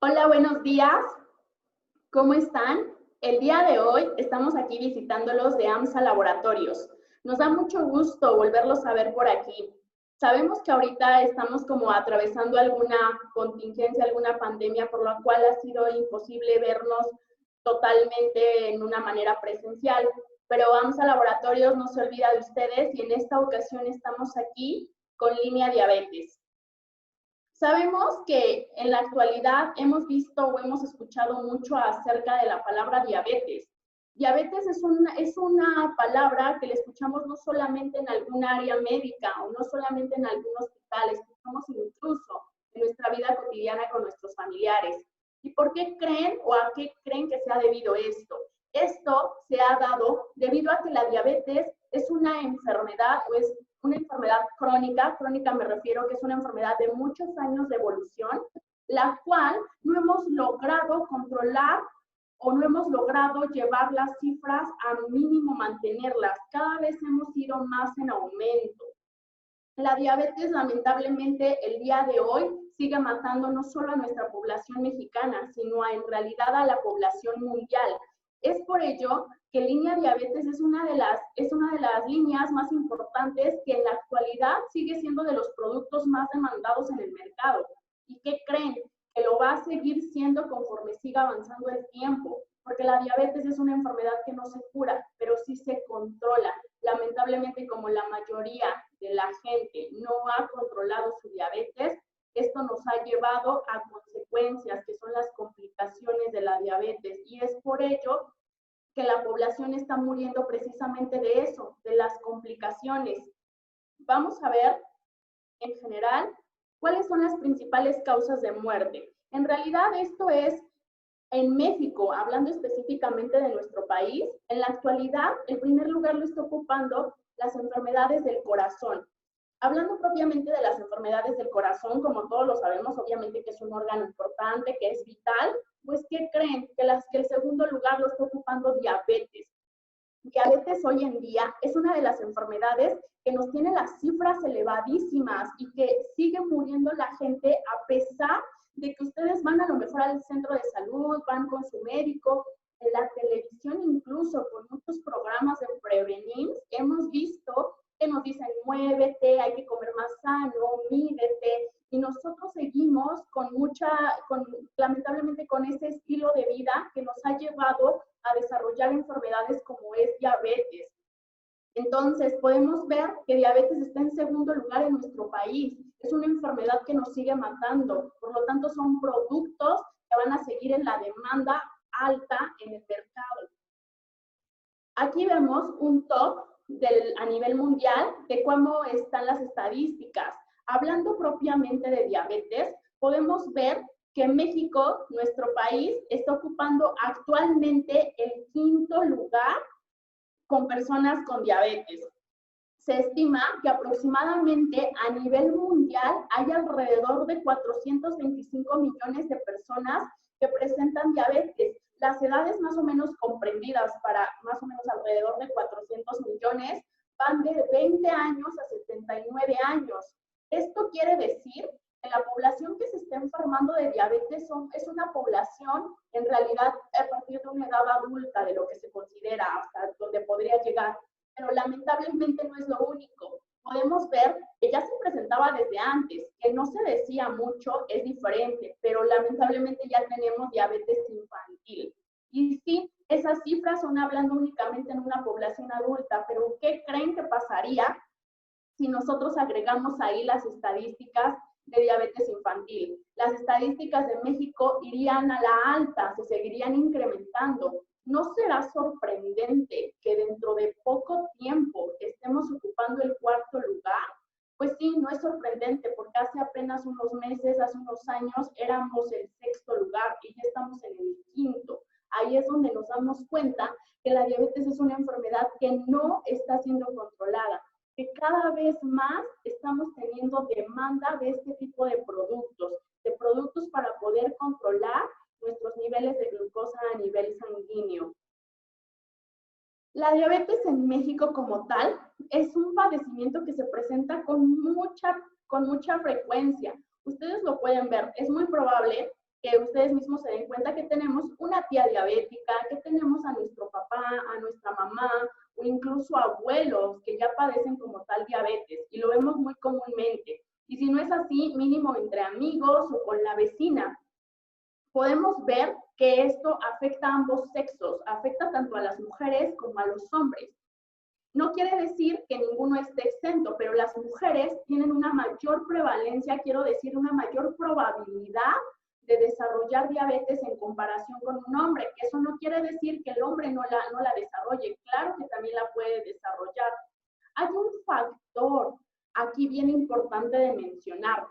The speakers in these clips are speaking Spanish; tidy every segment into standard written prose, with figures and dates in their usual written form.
Hola, buenos días. ¿Cómo están? El día de hoy estamos aquí visitándolos de AMSA Laboratorios. Nos da mucho gusto volverlos a ver por aquí. Sabemos que ahorita estamos como atravesando alguna contingencia, alguna pandemia, por la cual ha sido imposible vernos totalmente en una manera presencial. Pero AMSA Laboratorios no se olvida de ustedes y en esta ocasión estamos aquí con Línea Diabetes. Sabemos que en la actualidad hemos visto o hemos escuchado mucho acerca de la palabra diabetes. Diabetes es una palabra que le escuchamos no solamente en algún área médica o no solamente en algún hospital, escuchamos incluso en nuestra vida cotidiana con nuestros familiares. ¿Y por qué creen o a qué creen que se ha debido esto? Esto se ha dado debido a que la diabetes es una enfermedad o es una enfermedad crónica me refiero que es una enfermedad de muchos años de evolución, la cual no hemos logrado controlar o no hemos logrado llevar las cifras a mínimo mantenerlas. Cada vez hemos ido más en aumento. La diabetes, lamentablemente, el día de hoy sigue matando no solo a nuestra población mexicana, sino en realidad a la población mundial. Es por ello que Línea Diabetes es una de las líneas más importantes que en la actualidad sigue siendo de los productos más demandados en el mercado. ¿Y qué creen? Que lo va a seguir siendo conforme siga avanzando el tiempo, porque la diabetes es una enfermedad que no se cura, pero sí se controla. Lamentablemente, como la mayoría de la gente no ha controlado su diabetes, esto nos ha llevado a consecuencias que son las complicaciones de la diabetes y es por ello que la población está muriendo precisamente de eso, de las complicaciones. Vamos a ver en general cuáles son las principales causas de muerte. En realidad esto es en México, hablando específicamente de nuestro país, en la actualidad el primer lugar lo está ocupando las enfermedades del corazón. Hablando propiamente de las enfermedades del corazón, como todos lo sabemos, obviamente que es un órgano importante, que es vital, pues ¿qué creen? Que el segundo lugar lo está ocupando diabetes. Diabetes hoy en día es una de las enfermedades que nos tiene las cifras elevadísimas y que sigue muriendo la gente a pesar de que ustedes van a lo mejor al centro de salud, van con su médico, en la televisión incluso con muchos programas de prevenir, hemos visto que nos dicen muévete, hay que comer más sano, mídete, y nosotros seguimos lamentablemente con ese estilo de vida que nos ha llevado a desarrollar enfermedades como es diabetes. Entonces, podemos ver que diabetes está en segundo lugar en nuestro país. Es una enfermedad que nos sigue matando. Por lo tanto, son productos que van a seguir en la demanda alta en el mercado. Aquí vemos un top a nivel mundial de cómo están las estadísticas. Hablando propiamente de diabetes, podemos ver que México, nuestro país, está ocupando actualmente el quinto lugar con personas con diabetes. Se estima que aproximadamente a nivel mundial hay alrededor de 425 millones de personas que presentan diabetes. Las edades más o menos comprendidas para más o menos alrededor de 400 millones van de 20 años a 79 años. Esto quiere decir que la población que se está enfermando de diabetes es una población en realidad a partir de una edad adulta, de lo que se considera hasta donde podría llegar. Pero lamentablemente no es lo único. Podemos ver que ya se presentaba desde antes, que no se decía mucho, es diferente, pero lamentablemente ya tenemos diabetes infantil. Y sí, esas cifras son hablando únicamente en una población adulta, pero ¿qué creen que pasaría si nosotros agregamos ahí las estadísticas de diabetes infantil? Las estadísticas de México irían a la alta, se seguirían incrementando. ¿No será sorprendente que dentro de poco tiempo estemos ocupando el cuarto lugar? Pues sí, no es sorprendente porque hace apenas unos meses, hace unos años, éramos el sexto lugar y ya estamos en el quinto. Ahí es donde nos damos cuenta que la diabetes es una enfermedad que no está siendo controlada, que cada vez más estamos teniendo demanda de este tipo de productos para poder controlar nuestros niveles de glucosa a nivel sanguíneo. La diabetes en México como tal es un padecimiento que se presenta con mucha frecuencia. Ustedes lo pueden ver, es muy probable que ustedes mismos se den cuenta que tenemos una tía diabética, que tenemos a nuestro papá, a nuestra mamá, o incluso abuelos que ya padecen como tal diabetes, y lo vemos muy comúnmente. Y si no es así, mínimo entre amigos o con la vecina. Podemos ver que esto afecta a ambos sexos, afecta tanto a las mujeres como a los hombres. No quiere decir que ninguno esté exento, pero las mujeres tienen una mayor prevalencia, quiero decir, una mayor probabilidad de desarrollar diabetes en comparación con un hombre. Eso no quiere decir que el hombre no la desarrolle, claro que también la puede desarrollar. Hay un factor aquí bien importante de mencionar,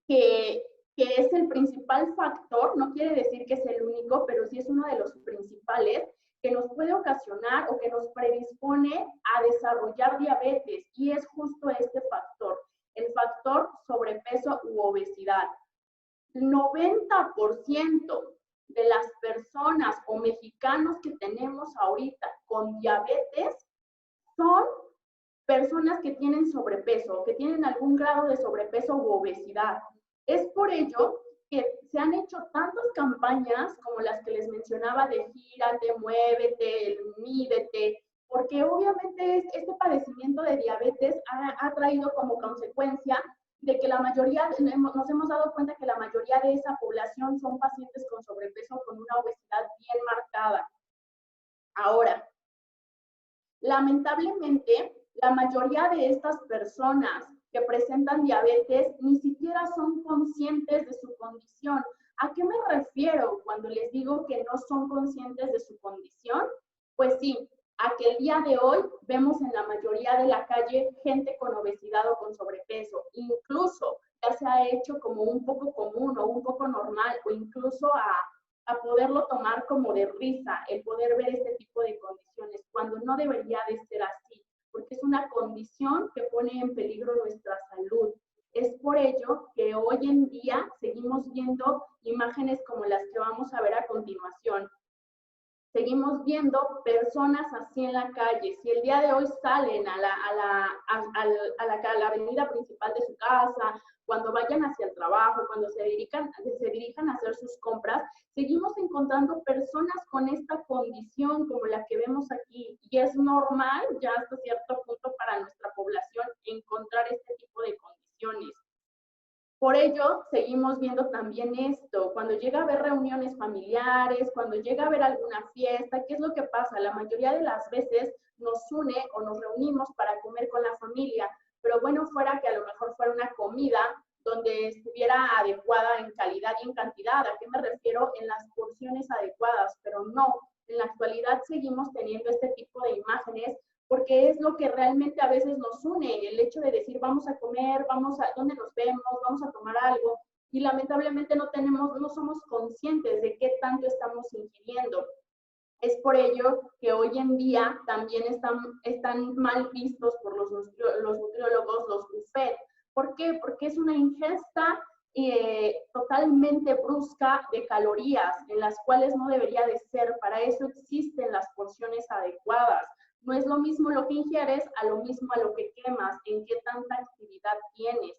que es el principal factor, no quiere decir que es el único, pero sí es uno de los principales que nos puede ocasionar o que nos predispone a desarrollar diabetes, y es justo este factor, el factor sobrepeso u obesidad. El 90% de las personas o mexicanos que tenemos ahorita con diabetes son personas que tienen sobrepeso, que tienen algún grado de sobrepeso u obesidad. Es por ello que se han hecho tantas campañas como las que les mencionaba de gírate, muévete, mídete, porque obviamente este padecimiento de diabetes ha traído como consecuencia de que la mayoría, nos hemos dado cuenta que la mayoría de esa población son pacientes con sobrepeso, con una obesidad bien marcada. Ahora, lamentablemente, la mayoría de estas personas que presentan diabetes ni siquiera son conscientes de su condición. ¿A qué me refiero cuando les digo que no son conscientes de su condición? Pues sí, a que el día de hoy vemos en la mayoría de la calle gente con obesidad o con sobrepeso. Incluso ya se ha hecho como un poco común o un poco normal, o incluso a poderlo tomar como de risa, el poder ver este tipo de condiciones, cuando no debería de ser así, porque es una condición que pone en peligro nuestra salud. Es por ello que hoy en día seguimos viendo imágenes como las que vamos a ver a continuación. Seguimos viendo personas así en la calle. Si el día de hoy salen a la avenida principal de su casa, cuando vayan hacia el trabajo, cuando se dirijan a hacer sus compras, seguimos encontrando personas con esta condición como la que vemos aquí. Y es normal ya hasta cierto punto para nuestra población encontrar este tipo de condiciones. Por ello, seguimos viendo también esto, cuando llega a haber reuniones familiares, cuando llega a haber alguna fiesta, ¿qué es lo que pasa? La mayoría de las veces nos une o nos reunimos para comer con la familia, pero bueno, fuera que a lo mejor fuera una comida donde estuviera adecuada en calidad y en cantidad. ¿A qué me refiero? En las porciones adecuadas, pero no. En la actualidad seguimos teniendo este tipo de imágenes porque es lo que realmente a veces nos une, el hecho de decir vamos a comer, vamos a dónde nos vemos, vamos a tomar algo, y lamentablemente no somos conscientes de qué tanto estamos ingiriendo. Es por ello que hoy en día también están mal vistos por los nutriólogos los buffet. ¿Por qué? Porque es una ingesta totalmente brusca de calorías, en las cuales no debería de ser. Para eso existen las porciones adecuadas. No es lo mismo lo que ingieres a lo mismo a lo que quemas, en qué tanta actividad tienes.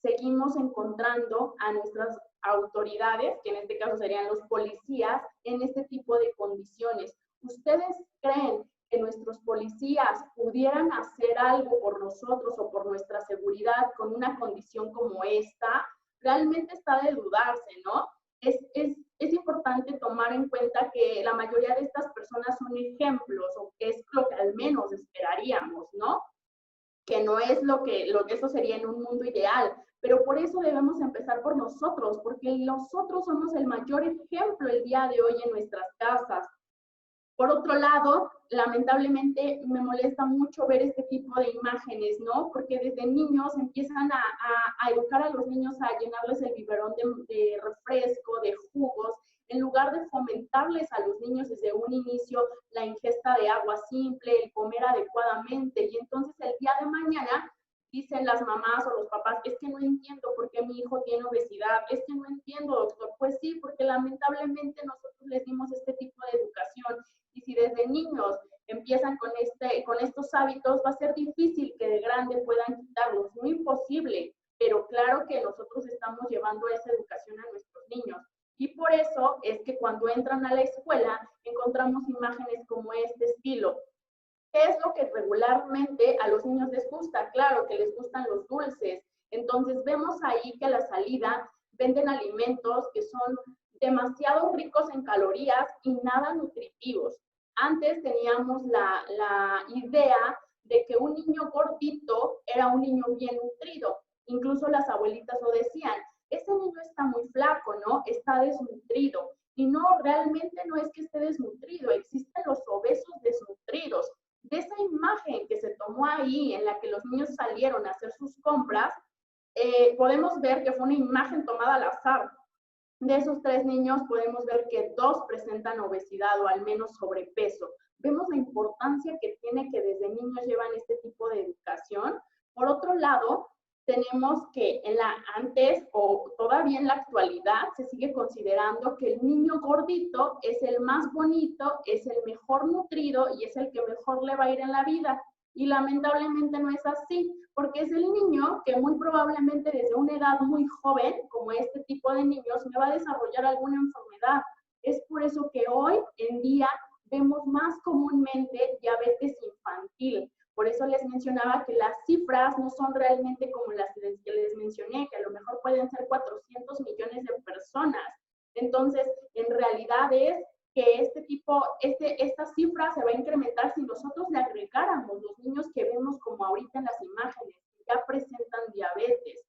Seguimos encontrando a nuestras autoridades, que en este caso serían los policías, en este tipo de condiciones. ¿Ustedes creen que nuestros policías pudieran hacer algo por nosotros o por nuestra seguridad con una condición como esta? Realmente está de dudarse, ¿no? Es importante tomar en cuenta que la mayoría de estas personas son ejemplos, o que es lo que al menos esperaríamos, ¿no? Que no es lo que eso sería en un mundo ideal, pero por eso debemos empezar por nosotros, porque nosotros somos el mayor ejemplo el día de hoy en nuestras casas. Por otro lado, lamentablemente me molesta mucho ver este tipo de imágenes, ¿no? Porque desde niños empiezan a educar a los niños a llenarles el biberón de refresco, de jugos, en lugar de fomentarles a los niños desde un inicio la ingesta de agua simple, el comer adecuadamente. Y entonces el día de mañana dicen las mamás o los papás, es que no entiendo por qué mi hijo tiene obesidad, es que no entiendo, doctor. Pues sí, porque lamentablemente nosotros les dimos este tipo de educación. Y si desde niños empiezan con estos hábitos, va a ser difícil que de grande puedan quitarlos, no imposible, pero claro que nosotros estamos llevando esa educación a nuestros niños. Y por eso es que cuando entran a la escuela encontramos imágenes como este estilo. ¿Qué es lo que regularmente a los niños les gusta? Claro que les gustan los dulces. Entonces vemos ahí que a la salida venden alimentos que son demasiado ricos en calorías y nada nutritivos. Antes teníamos la idea de que un niño gordito era un niño bien nutrido. Incluso las abuelitas lo decían, ese niño está muy flaco, ¿no? Está desnutrido. Y no, realmente no es que esté desnutrido, existen los obesos desnutridos. De esa imagen que se tomó ahí, en la que los niños salieron a hacer sus compras, podemos ver que fue una imagen tomada al azar. De esos 3 niños podemos ver que 2 presentan obesidad o al menos sobrepeso. Vemos la importancia que tiene que desde niños llevan este tipo de educación. Por otro lado, tenemos que antes o todavía en la actualidad se sigue considerando que el niño gordito es el más bonito, es el mejor nutrido y es el que mejor le va a ir en la vida. Y lamentablemente no es así, porque es el niño que muy probablemente desde una edad muy joven, como este tipo de niños, me va a desarrollar alguna enfermedad. Es por eso que hoy en día vemos más comúnmente diabetes infantil. Por eso les mencionaba que las cifras no son realmente como las que les mencioné, que a lo mejor pueden ser 400 millones de personas. Entonces, en realidad es que esta cifra se va a incrementar si nosotros le agregáramos los niños que vemos como ahorita en las imágenes, que ya presentan diabetes.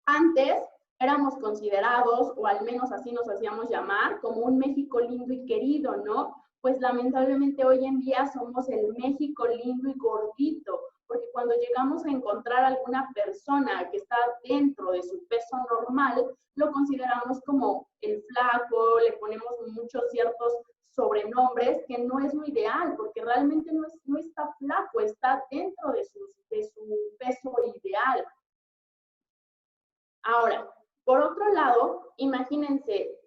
Antes éramos considerados, o al menos así nos hacíamos llamar, como un México lindo y querido, ¿no? Pues lamentablemente hoy en día somos el México lindo y gordito, porque cuando llegamos a encontrar a alguna persona que está dentro de su peso normal, lo consideramos como el flaco, le ponemos muchos ciertos sobrenombres, que no es lo ideal, porque realmente no está flaco, está dentro de su peso ideal. Ahora, por otro lado, imagínense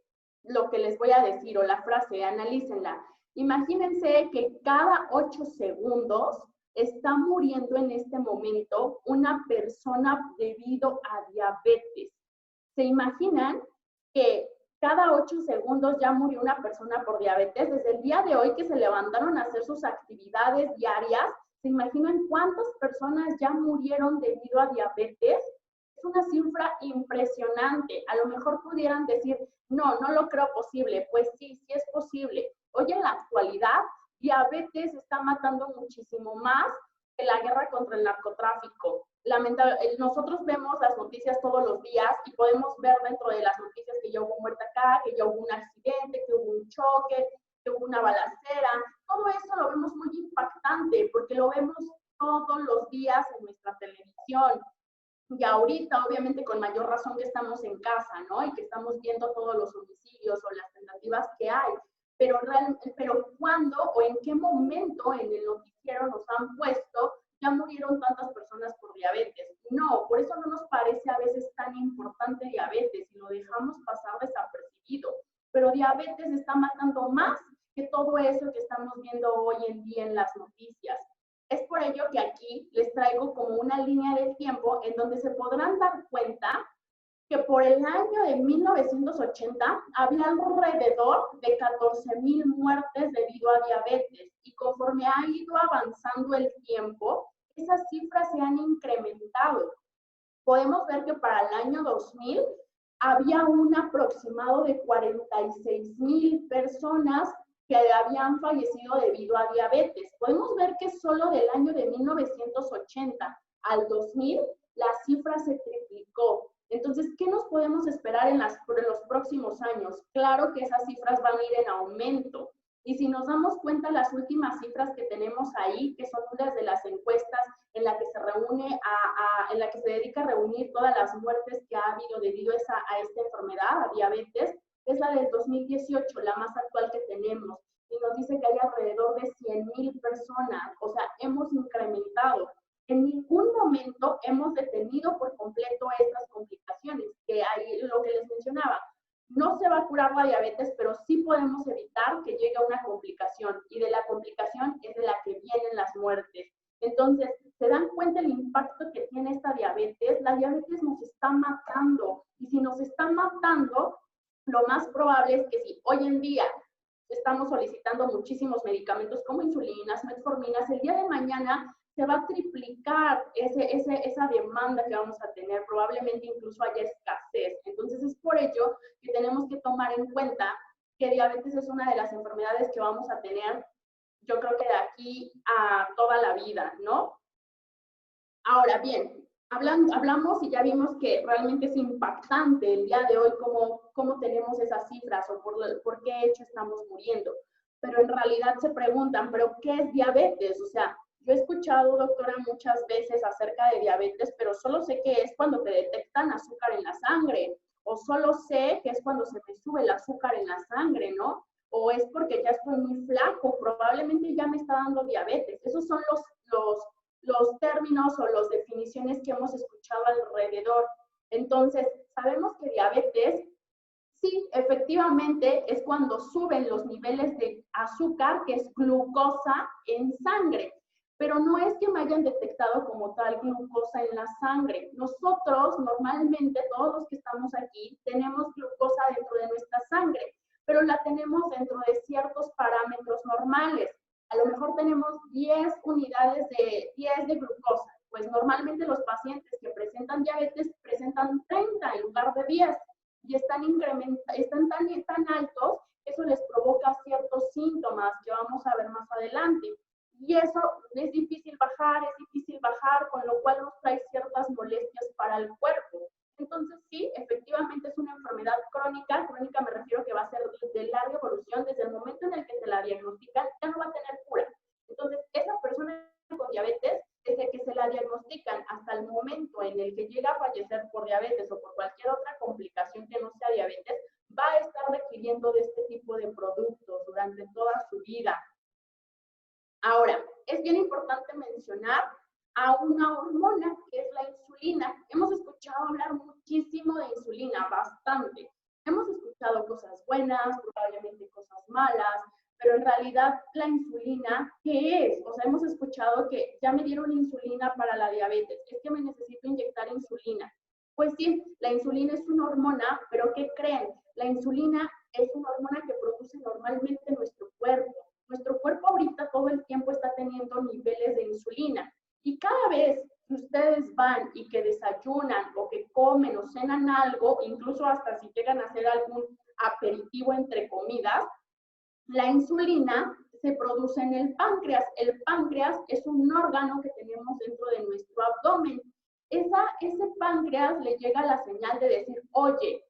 lo que les voy a decir o la frase, analícenla. Imagínense que cada 8 segundos está muriendo en este momento una persona debido a diabetes. ¿Se imaginan que cada 8 segundos ya murió una persona por diabetes? Desde el día de hoy que se levantaron a hacer sus actividades diarias, ¿se imaginan cuántas personas ya murieron debido a diabetes? Es una cifra impresionante. A lo mejor pudieran decir, no, no lo creo posible. Pues sí, sí es posible. Hoy en la actualidad, diabetes está matando muchísimo más que la guerra contra el narcotráfico. Nosotros vemos las noticias todos los días y podemos ver dentro de las noticias que ya hubo muerte acá, que ya hubo un accidente, que hubo un choque, que hubo una balacera. Todo eso lo vemos muy impactante porque lo vemos todos los días en nuestra televisión. Y ahorita, obviamente, con mayor razón que estamos en casa, ¿no? Y que estamos viendo todos los homicidios o las tentativas que hay. Pero ¿cuándo o en qué momento en el noticiero nos han puesto ya murieron tantas personas por diabetes? No, por eso no nos parece a veces tan importante diabetes y lo dejamos pasar desapercibido. Pero diabetes está matando más que todo eso que estamos viendo hoy en día en las noticias. Es por ello que aquí les traigo como una línea del tiempo en donde se podrán dar cuenta que por el año de 1980 había alrededor de 14,000 muertes debido a diabetes y conforme ha ido avanzando el tiempo, esas cifras se han incrementado. Podemos ver que para el año 2000 había un aproximado de 46,000 personas que habían fallecido debido a diabetes. Podemos ver que solo del año de 1980 al 2000 la cifra se triplicó. Entonces, ¿qué nos podemos esperar en los próximos años? Claro que esas cifras van a ir en aumento. Y si nos damos cuenta, las últimas cifras que tenemos ahí, que son las de las encuestas en la que se reúne en la que se dedica a reunir todas las muertes que ha habido debido a esta enfermedad, a diabetes, es la del 2018, la más actual que tenemos. Y nos dice que hay alrededor de 100,000 personas, o sea, hemos incrementado. En ningún momento hemos detenido por completo estas complicaciones, que hay lo que les mencionaba. No se va a curar la diabetes, pero sí podemos evitar que llegue a una complicación, y de la complicación es de la que vienen las muertes. Entonces, ¿Se dan cuenta el impacto que tiene esta diabetes? La diabetes nos está matando, y si nos está matando, lo más probable es que si hoy en día estamos solicitando muchísimos medicamentos como insulinas, metforminas, el día de mañana se va a triplicar esa demanda que vamos a tener, probablemente incluso haya escasez. Entonces es por ello que tenemos que tomar en cuenta que diabetes es una de las enfermedades que vamos a tener, yo creo que de aquí a toda la vida, ¿no? Ahora bien, hablamos y ya vimos que realmente es impactante el día de hoy cómo tenemos esas cifras o por qué hecho estamos muriendo. Pero en realidad se preguntan, ¿pero qué es diabetes? O sea, yo he escuchado, doctora, muchas veces acerca de diabetes, pero solo sé que es cuando te detectan azúcar en la sangre, o solo sé que es cuando se me sube el azúcar en la sangre, ¿no? O es porque ya estoy muy flaco, probablemente ya me está dando diabetes. Esos son los términos o las definiciones que hemos escuchado alrededor. Entonces, sabemos que diabetes, sí, efectivamente, es cuando suben los niveles de azúcar, que es glucosa en sangre, pero no es que me hayan detectado como tal glucosa en la sangre. Nosotros, normalmente, todos los que estamos aquí, tenemos glucosa dentro de nuestra sangre, pero la tenemos dentro de ciertos parámetros normales. A lo mejor tenemos 10 unidades de glucosa, pues normalmente los pacientes que presentan diabetes presentan 30 en lugar de 10 y están tan altos que eso les provoca ciertos síntomas que vamos a ver más adelante. Y eso es difícil bajar, con lo cual nos trae ciertas molestias para el cuerpo. Entonces, sí, efectivamente es una enfermedad crónica. Crónica me refiero que va a ser de larga evolución. Desde el momento en el que se la diagnostican, ya no va a tener cura. Entonces, esa persona con diabetes, desde que se la diagnostican hasta el momento en el que llega a fallecer por diabetes o por cualquier otra complicación que no sea diabetes, va a estar requiriendo de este tipo de productos durante toda su vida. Ahora, es bien importante mencionar a una hormona que es la insulina. Hemos escuchado hablar muchísimo de insulina, bastante. Hemos escuchado cosas buenas, probablemente cosas malas, pero en realidad la insulina, ¿qué es? O sea, hemos escuchado que ya me dieron insulina para la diabetes, es que me necesito inyectar insulina. Pues sí, la insulina es una hormona, pero ¿qué creen? La insulina es una hormona que produce normalmente nuestro cuerpo. Nuestro cuerpo ahorita todo el tiempo está teniendo niveles de insulina y cada vez que ustedes van y que desayunan o que comen o cenan algo, incluso hasta si llegan a hacer algún aperitivo entre comidas, la insulina se produce en el páncreas. El páncreas es un órgano que tenemos dentro de nuestro abdomen. Ese páncreas le llega la señal de decir, oye,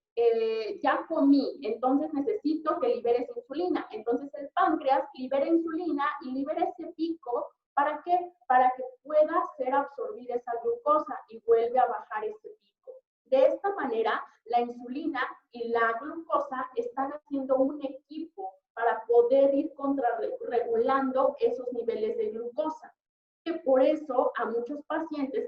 ya comí, entonces necesito que liberes insulina. Entonces el páncreas libera insulina y libera ese pico. ¿Para qué? Para que pueda ser absorbida esa glucosa y vuelve a bajar ese pico. De esta manera, la insulina y la glucosa están haciendo un equipo para poder ir contrarregulando esos niveles de glucosa. Que por eso a muchos pacientes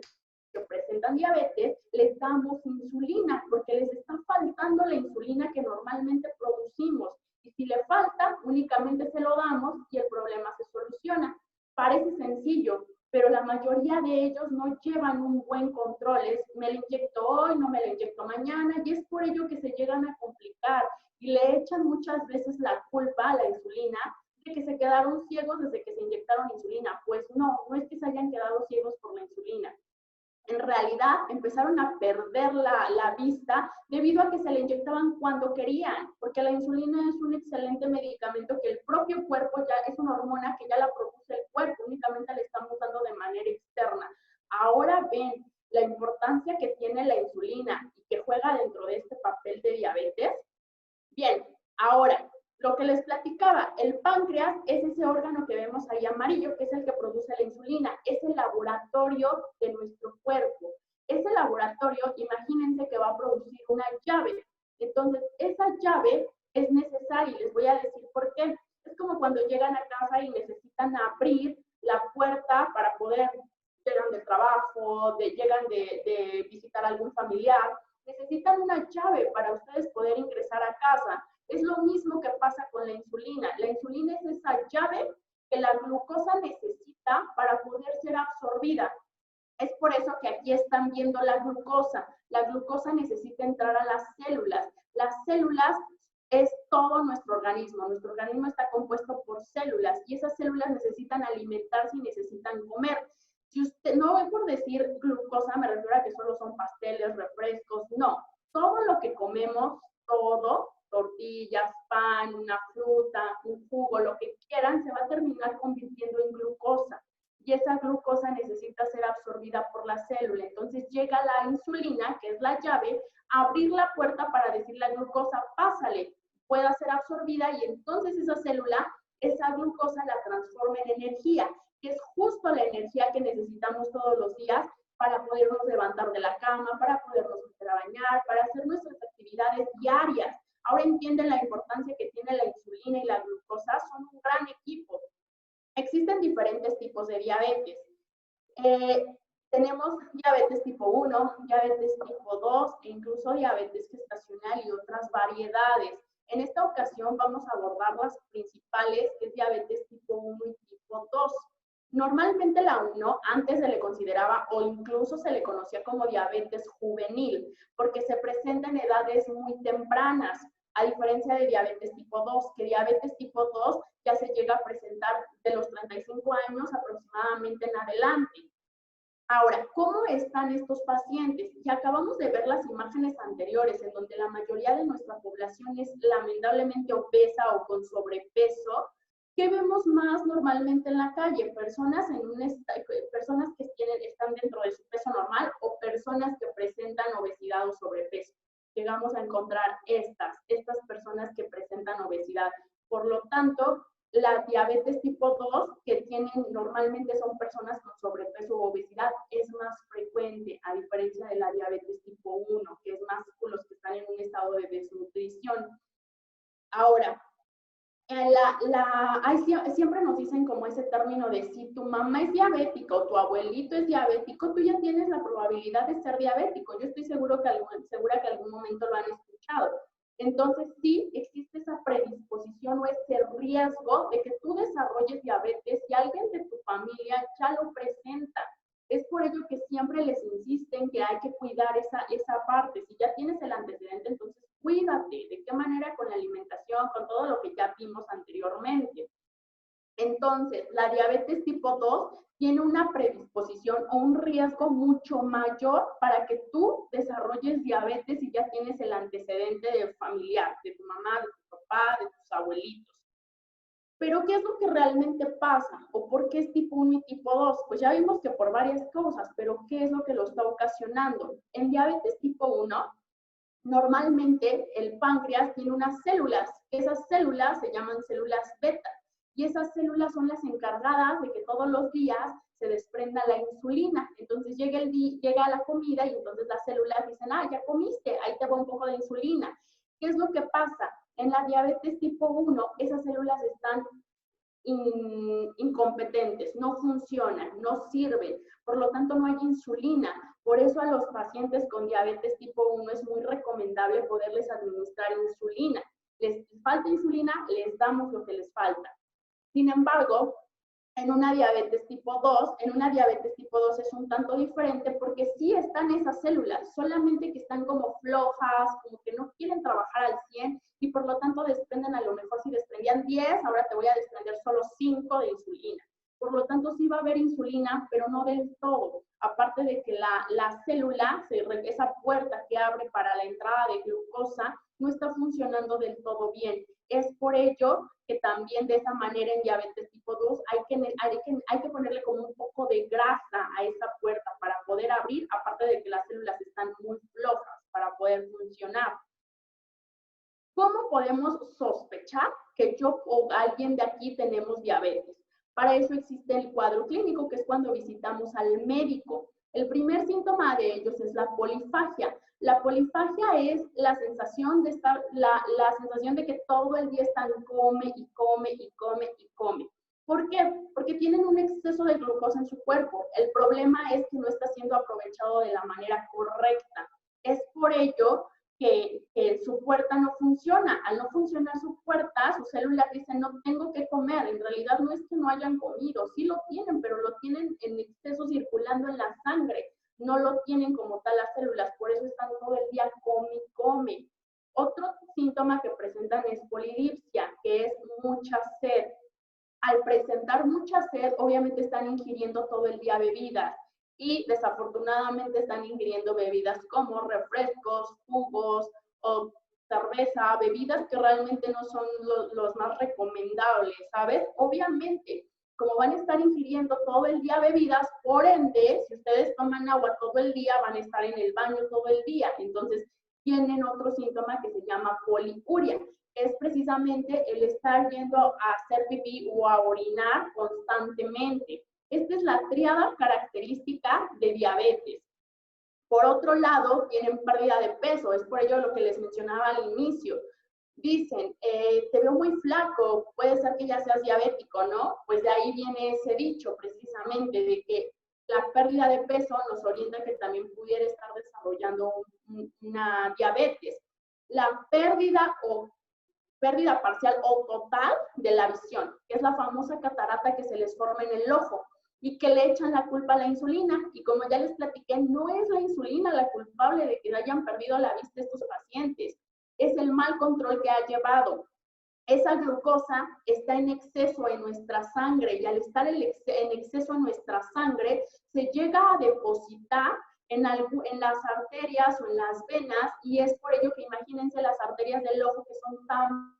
que presentan diabetes, les damos insulina, porque les está faltando la insulina que normalmente producimos. Y si le falta, únicamente se lo damos y el problema se soluciona. Parece sencillo, pero la mayoría de ellos no llevan un buen control. Me lo inyecto hoy, no me lo inyecto mañana, y es por ello que se llegan a complicar y le echan muchas veces la culpa a la insulina de que se quedaron ciegos desde que se inyectaron insulina. Pues no, no es que se hayan quedado ciegos por la insulina. En realidad empezaron a perder la vista debido a que se le inyectaban cuando querían, porque la insulina es un excelente medicamento que el propio cuerpo ya es una hormona que ya la produce el cuerpo, únicamente la estamos dando de manera externa. Ahora ven la importancia que tiene la insulina y que juega dentro de este papel de diabetes. Bien, ahora, lo que les platicaba, el páncreas es ese órgano que vemos ahí amarillo, que es el que produce la insulina, es el laboratorio de nuestro cuerpo. Ese laboratorio, imagínense que va a producir una llave. Entonces, esa llave es necesaria y les voy a decir por qué. Es como cuando llegan a casa y necesitan abrir la puerta para poder, llegan del trabajo, llegan de visitar a algún familiar, necesitan una llave para ustedes poder ingresar a casa. Es lo mismo que pasa con la insulina. La insulina es esa llave que la glucosa necesita para poder ser absorbida. Es por eso que aquí están viendo la glucosa. La glucosa necesita entrar a las células. Las células es todo nuestro organismo. Nuestro organismo está compuesto por células y esas células necesitan alimentarse y necesitan comer. Si usted, no voy por decir glucosa, me refiero a que solo son pasteles, refrescos, no. Todo lo que comemos, todo, tortillas, pan, una fruta, un jugo, lo que quieran, se va a terminar convirtiendo en glucosa. Y esa glucosa necesita ser absorbida por la célula. Entonces llega la insulina, que es la llave, a abrir la puerta para decirle a la glucosa, pásale, pueda ser absorbida y entonces esa célula, esa glucosa la transforma en energía, que es justo la energía que necesitamos todos los días para podernos levantar de la cama, para podernos meter a bañar, para hacer nuestras actividades diarias. Ahora entienden la importancia que tiene la insulina y la glucosa, son un gran equipo. Existen diferentes tipos de diabetes. Tenemos diabetes tipo 1, diabetes tipo 2 e incluso diabetes gestacional y otras variedades. En esta ocasión vamos a abordar las principales, que es diabetes tipo 1 y tipo 2. Normalmente la 1 antes se le consideraba o incluso se le conocía como diabetes juvenil, porque se presenta en edades muy tempranas, a diferencia de diabetes tipo 2, que diabetes tipo 2 ya se llega a presentar de los 35 años aproximadamente en adelante. Ahora, ¿cómo están estos pacientes? Ya acabamos de ver las imágenes anteriores, en donde la mayoría de nuestra población es lamentablemente obesa o con sobrepeso. ¿Qué vemos más normalmente en la calle? Personas que están dentro de su peso normal o personas que presentan obesidad o sobrepeso. Llegamos a encontrar estas personas que presentan obesidad. Por lo tanto, la diabetes tipo 2, que normalmente son personas con sobrepeso o obesidad, es más frecuente, a diferencia de la diabetes tipo 1, que es más con los que están en un estado de desnutrición. Ahora, siempre nos dicen como ese término de si tu mamá es diabética o tu abuelito es diabético, tú ya tienes la probabilidad de ser diabético. Yo estoy segura que algún momento lo han escuchado. Entonces, sí existe esa predisposición o ese riesgo de que tú desarrolles diabetes y alguien de tu familia ya lo presenta. Es por ello que siempre les insisten que hay que cuidar esa parte. Si ya tienes el antecedente, entonces cuídate. ¿De qué manera? Con la alimentación, con todo lo que ya vimos anteriormente. Entonces, la diabetes tipo 2 tiene una predisposición o un riesgo mucho mayor para que tú desarrolles diabetes si ya tienes el antecedente de familiar, de tu mamá, de tu papá, de tus abuelitos. Pero, ¿qué es lo que realmente pasa? ¿O por qué es tipo 1 y tipo 2? Pues ya vimos que por varias cosas, pero ¿qué es lo que lo está ocasionando? En diabetes tipo 1, normalmente el páncreas tiene unas células. Esas células se llaman células beta. Y esas células son las encargadas de que todos los días se desprenda la insulina. Entonces llega la comida y entonces las células dicen, ya comiste, ahí te va un poco de insulina. ¿Qué es lo que pasa? En la diabetes tipo 1, esas células están incompetentes, no funcionan, no sirven, por lo tanto no hay insulina. Por eso a los pacientes con diabetes tipo 1 es muy recomendable poderles administrar insulina. Les falta insulina, les damos lo que les falta. Sin embargo, en una diabetes tipo 2 es un tanto diferente porque sí están esas células, solamente que están como flojas, como que no quieren trabajar al 100 y por lo tanto desprenden, a lo mejor si desprendían 10, ahora te voy a desprender solo 5 de insulina. Por lo tanto, sí va a haber insulina, pero no del todo. Aparte de que la célula, esa puerta que abre para la entrada de glucosa, no está funcionando del todo bien. Es por ello que también de esa manera en diabetes tipo 2 hay que ponerle como un poco de grasa a esa puerta para poder abrir, aparte de que las células están muy flojas para poder funcionar. ¿Cómo podemos sospechar que yo o alguien de aquí tenemos diabetes? Para eso existe el cuadro clínico, que es cuando visitamos al médico. El primer síntoma de ellos es la polifagia. La polifagia es la sensación de la sensación de que todo el día están come y come y come y come. ¿Por qué? Porque tienen un exceso de glucosa en su cuerpo. El problema es que no está siendo aprovechado de la manera correcta. Es por ello que su puerta no funciona. Al no funcionar su puerta, sus células dicen, no tengo que comer. En realidad no es que no hayan comido, sí lo tienen, pero lo tienen en exceso circulando en la sangre. No lo tienen como tal las células, por eso están todo el día come y come. Otro síntoma que presentan es polidipsia, que es mucha sed. Al presentar mucha sed, obviamente están ingiriendo todo el día bebidas y desafortunadamente están ingiriendo bebidas como refrescos, jugos o cerveza, bebidas que realmente no son los más recomendables, ¿sabes? Obviamente, como van a estar ingiriendo todo el día bebidas, por ende, si ustedes toman agua todo el día, van a estar en el baño todo el día. Entonces, tienen otro síntoma que se llama poliuria, que es precisamente el estar yendo a hacer pipí o a orinar constantemente. Esta es la tríada característica de diabetes. Por otro lado, tienen pérdida de peso, es por ello lo que les mencionaba al inicio. Dicen, te veo muy flaco, puede ser que ya seas diabético, ¿no? Pues de ahí viene ese dicho precisamente de que la pérdida de peso nos orienta a que también pudiera estar desarrollando una diabetes. La pérdida parcial o total de la visión, que es la famosa catarata que se les forma en el ojo y que le echan la culpa a la insulina. Y como ya les platiqué, no es la insulina la culpable de que hayan perdido la vista estos pacientes, es el mal control que ha llevado. Esa glucosa está en exceso en nuestra sangre y al estar en exceso en nuestra sangre se llega a depositar en las arterias o en las venas, y es por ello que imagínense las arterias del ojo que son tan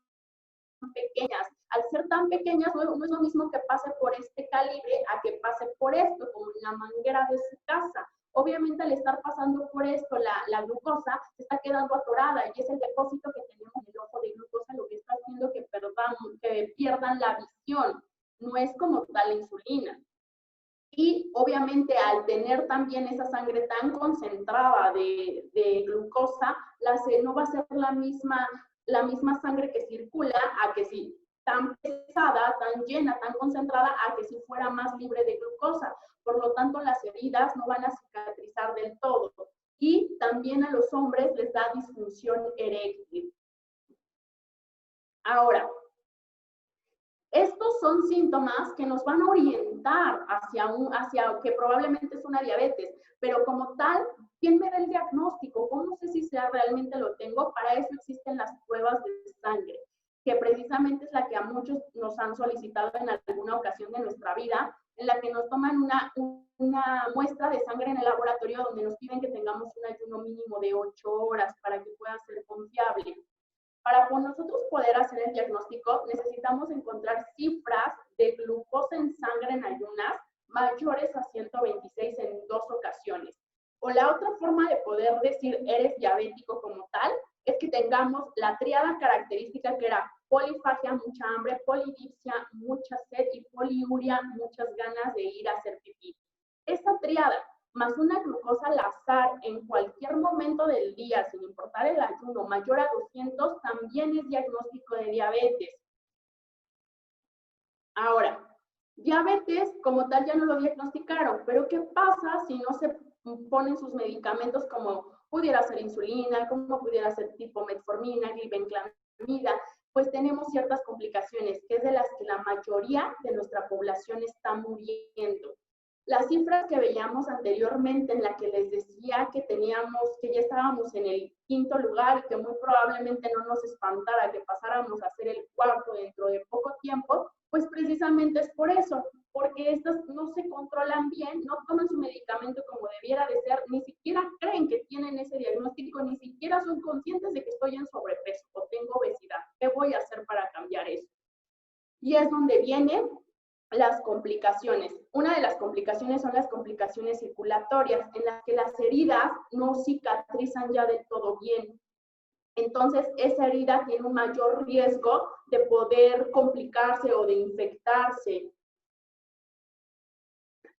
pequeñas. Al ser tan pequeñas, no es lo mismo que pase por este calibre a que pase por esto, como en la manguera de su casa. Obviamente, al estar pasando por esto, la glucosa se está quedando atorada y es el depósito que tenemos en el ojo de glucosa lo que está haciendo que pierdan la visión. No es como tal la insulina. Y obviamente al tener también esa sangre tan concentrada de glucosa, no va a ser la misma sangre que circula a que si tan pesada, tan llena, tan concentrada, a que si fuera más libre de glucosa. Por lo tanto, las heridas no van a cicatrizar del todo. Y también a los hombres les da disfunción eréctil. Ahora, estos son síntomas que nos van a orientar hacia que probablemente es una diabetes, pero como tal, ¿quién me da el diagnóstico? ¿Cómo sé si realmente lo tengo? Para eso existen las pruebas de sangre, que precisamente es la que a muchos nos han solicitado en alguna ocasión de nuestra vida, en la que nos toman una muestra de sangre en el laboratorio donde nos piden que tengamos un ayuno mínimo de 8 horas para que pueda ser confiable. Para nosotros poder hacer el diagnóstico, necesitamos encontrar cifras de glucosa en sangre en ayunas mayores a 126 en 2 ocasiones. O la otra forma de poder decir eres diabético como tal, es que tengamos la tríada característica que era polifagia, mucha hambre, polidipsia, mucha sed y poliuria, muchas ganas de ir a hacer pipí. Esta tríada más una glucosa al azar en cualquier momento del día, sin importar el ayuno, mayor a 200, también es diagnóstico de diabetes. Ahora, diabetes como tal ya no lo diagnosticaron, pero ¿qué pasa si no se ponen sus medicamentos como pudiera ser insulina, como pudiera ser tipo metformina, glibenclamida? Pues tenemos ciertas complicaciones, que es de las que la mayoría de nuestra población está muriendo. Las cifras que veíamos anteriormente en la que les decía que ya estábamos en el 5º lugar y que muy probablemente no nos espantara que pasáramos a ser el 4º dentro de poco tiempo, pues precisamente es por eso, porque estas no se controlan bien, no toman su medicamento como debiera de ser, ni siquiera creen que tienen ese diagnóstico, ni siquiera son conscientes de que estoy en sobrepeso o tengo obesidad. ¿Qué voy a hacer para cambiar eso? Y es donde vienen las complicaciones. Una de las complicaciones son las complicaciones circulatorias, en las que las heridas no cicatrizan ya del todo bien. Entonces, esa herida tiene un mayor riesgo de poder complicarse o de infectarse.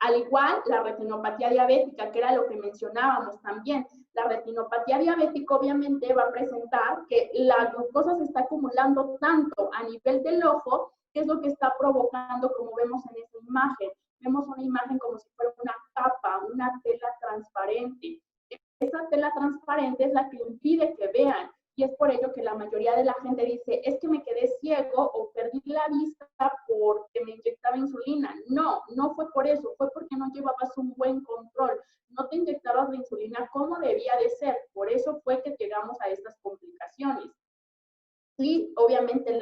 Al igual, la retinopatía diabética, que era lo que mencionábamos también. La retinopatía diabética obviamente va a presentar que la glucosa se está acumulando tanto a nivel del ojo, que es lo que está provocando, como vemos en esta imagen. Vemos una imagen como si fuera una capa, una tela transparente. esa tela transparente es la que impide que vean. Y es por ello que la mayoría de la gente dice, es que me quedé ciego o perdí la vista porque me inyectaba insulina. No, no fue por eso, fue porque no llevabas un buen control. No te inyectabas la insulina como debía de ser. Por eso fue que llegamos a estas complicaciones. Y obviamente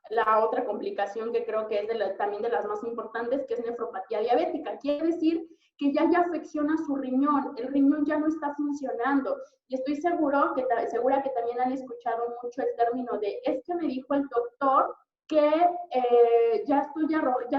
la otra complicación que creo que es también de las más importantes, que es nefropatía diabética. Quiere decir que ya afecciona su riñón, el riñón ya no está funcionando. Y estoy segura que también han escuchado mucho el término de, es que me dijo el doctor que ya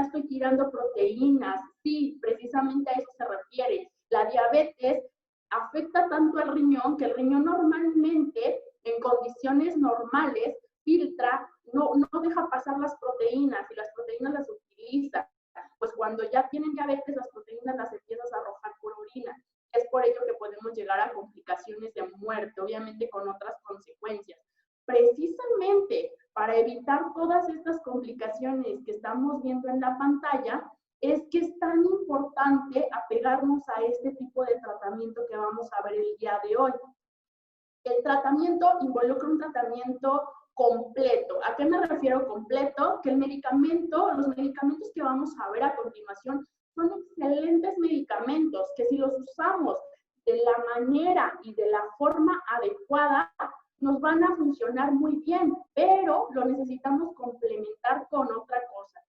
estoy tirando proteínas. Sí, precisamente a eso se refiere. La diabetes afecta tanto al riñón que el riñón normalmente, en condiciones normales, filtra, no deja pasar las proteínas y las proteínas las utiliza. Pues cuando ya tienen diabetes, las proteínas las empiezas a arrojar por orina. Es por ello que podemos llegar a complicaciones de muerte, obviamente con otras consecuencias. Precisamente para evitar todas estas complicaciones que estamos viendo en la pantalla, es que es tan importante apegarnos a este tipo de tratamiento que vamos a ver el día de hoy. El tratamiento involucra un tratamiento completo. ¿A qué me refiero completo? Que los medicamentos que vamos a ver a continuación son excelentes medicamentos que si los usamos de la manera y de la forma adecuada, nos van a funcionar muy bien, pero lo necesitamos complementar con otra cosa,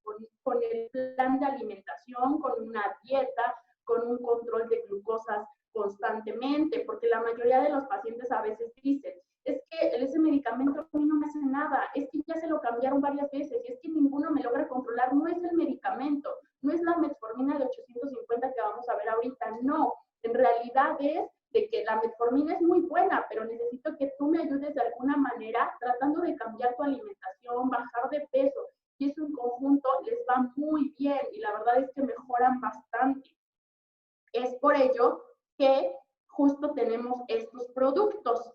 con el plan de alimentación, con una dieta, con un control de glucosas constantemente, porque la mayoría de los pacientes a veces dicen, es que ese medicamento a mí no me hace nada, es que ya se lo cambiaron varias veces y es que ninguno me logra controlar. No es el medicamento, no es la metformina de 850 que vamos a ver ahorita, no, en realidad es de que la metformina es muy buena, pero necesito que tú me ayudes de alguna manera tratando de cambiar tu alimentación, bajar de peso, y eso en conjunto les va muy bien y la verdad es que mejoran bastante. Es por ello que justo tenemos estos productos,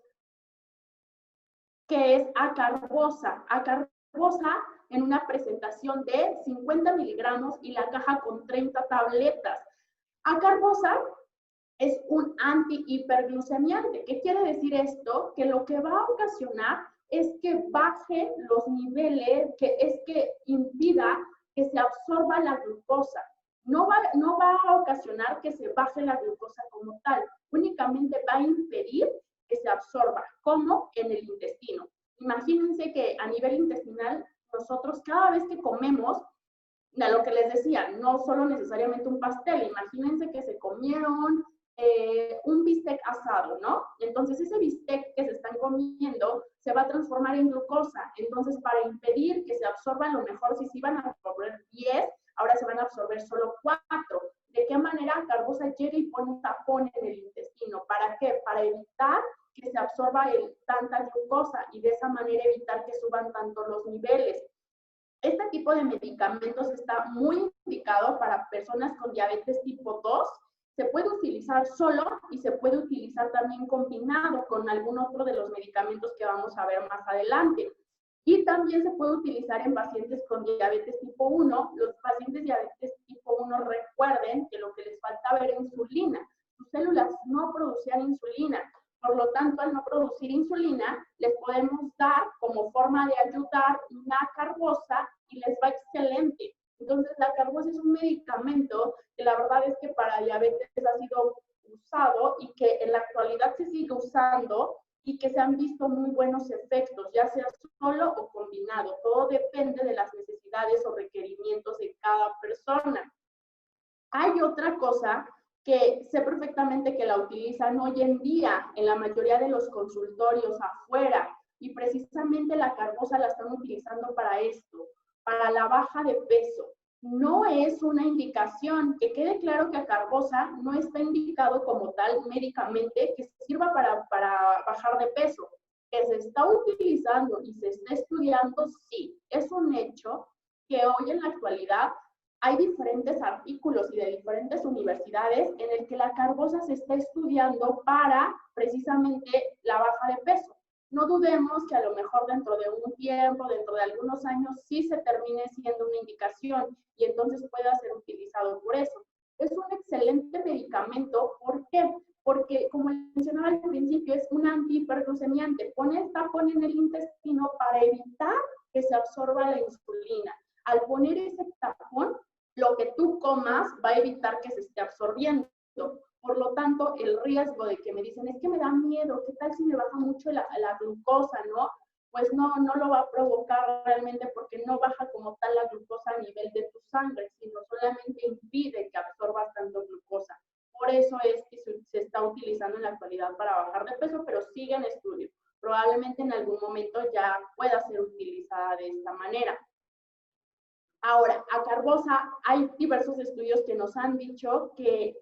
que es Acarbosa. Acarbosa en una presentación de 50 miligramos y la caja con 30 tabletas. Acarbosa es un antihiperglucemiante. ¿Qué quiere decir esto? Que lo que va a ocasionar es que baje los niveles, que impida que se absorba la glucosa. No va a ocasionar que se baje la glucosa como tal, únicamente va a impedir que se absorba, como en el intestino. Imagínense que a nivel intestinal, nosotros cada vez que comemos, a lo que les decía, no solo necesariamente un pastel, imagínense que se comieron un bistec asado, ¿no? Entonces ese bistec que se están comiendo se va a transformar en glucosa. Entonces, para impedir que se absorban, lo mejor si se iban a absorber 10, ahora se van a absorber solo 4. ¿De qué manera Acarbosa llega y pone un tapón en el intestino? ¿Para qué? Para evitar que se absorba tanta glucosa y de esa manera evitar que suban tanto los niveles. Este tipo de medicamentos está muy indicado para personas con diabetes tipo 2. Se puede utilizar solo y se puede utilizar también combinado con algún otro de los medicamentos que vamos a ver más adelante. Y también se puede utilizar en pacientes con diabetes tipo 1. Los pacientes diabetes tipo 1 recuerden que lo que les faltaba era insulina. Sus células no producían insulina. Por lo tanto, al no producir insulina, les podemos dar como forma de ayudar una Acarbosa y les va excelente. Entonces, la Acarbosa es un medicamento que la verdad es que para diabetes ha sido usado y que en la actualidad se sigue usando y que se han visto muy buenos efectos, ya sea solo o combinado. Todo depende de las necesidades o requerimientos de cada persona. Hay otra cosa que sé perfectamente que la utilizan hoy en día en la mayoría de los consultorios afuera, y precisamente la Acarbosa la están utilizando para esto, para la baja de peso. No es una indicación, que quede claro que Acarbosa no está indicado como tal médicamente que sirva para bajar de peso. Que se está utilizando y se está estudiando, sí, es un hecho que hoy en la actualidad hay diferentes artículos y de diferentes universidades en el que la Acarbosa se está estudiando para precisamente la baja de peso. No dudemos que a lo mejor dentro de un tiempo, dentro de algunos años, sí se termine siendo una indicación y entonces pueda ser utilizado por eso. Es un excelente medicamento. ¿Por qué? porque como mencionaba al principio, es un antihiperglucemiante. Pone el tapón en el intestino para evitar que se absorba la insulina. Al poner ese tapón, lo que tú comas va a evitar que se esté absorbiendo. Por lo tanto, el riesgo de que me dicen, es que me da miedo, ¿qué tal si me baja mucho la glucosa, no? Pues no lo va a provocar realmente porque no baja como tal la glucosa a nivel de tu sangre, sino solamente impide que absorbas tanto glucosa. Por eso es que se está utilizando en la actualidad para bajar de peso, pero sigue en estudio. Probablemente en algún momento ya pueda ser utilizada de esta manera. Ahora, acarbosa, hay diversos estudios que nos han dicho que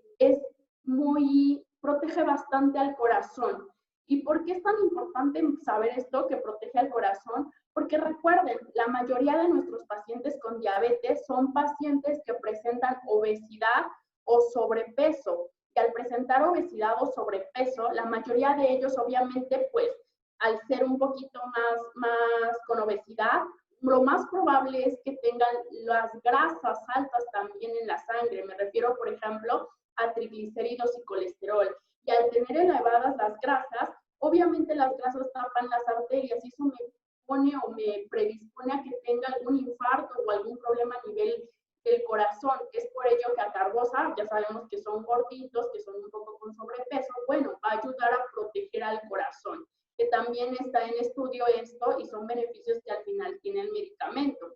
protege bastante al corazón. ¿Y por qué es tan importante saber esto, que protege al corazón? Porque recuerden, la mayoría de nuestros pacientes con diabetes son pacientes que presentan obesidad o sobrepeso. Y al presentar obesidad o sobrepeso, la mayoría de ellos obviamente, pues, al ser un poquito más con obesidad, lo más probable es que tengan las grasas altas también en la sangre. Me refiero, por ejemplo, a triglicéridos y colesterol. Y al tener elevadas las grasas, obviamente las grasas tapan las arterias y eso me pone o me predispone a que tenga algún infarto o algún problema a nivel del corazón. Es por ello que acarbosa, ya sabemos que son gorditos, que son un poco con sobrepeso, bueno, va a ayudar a proteger al corazón, que también está en estudio esto y son beneficios que al final tiene el medicamento.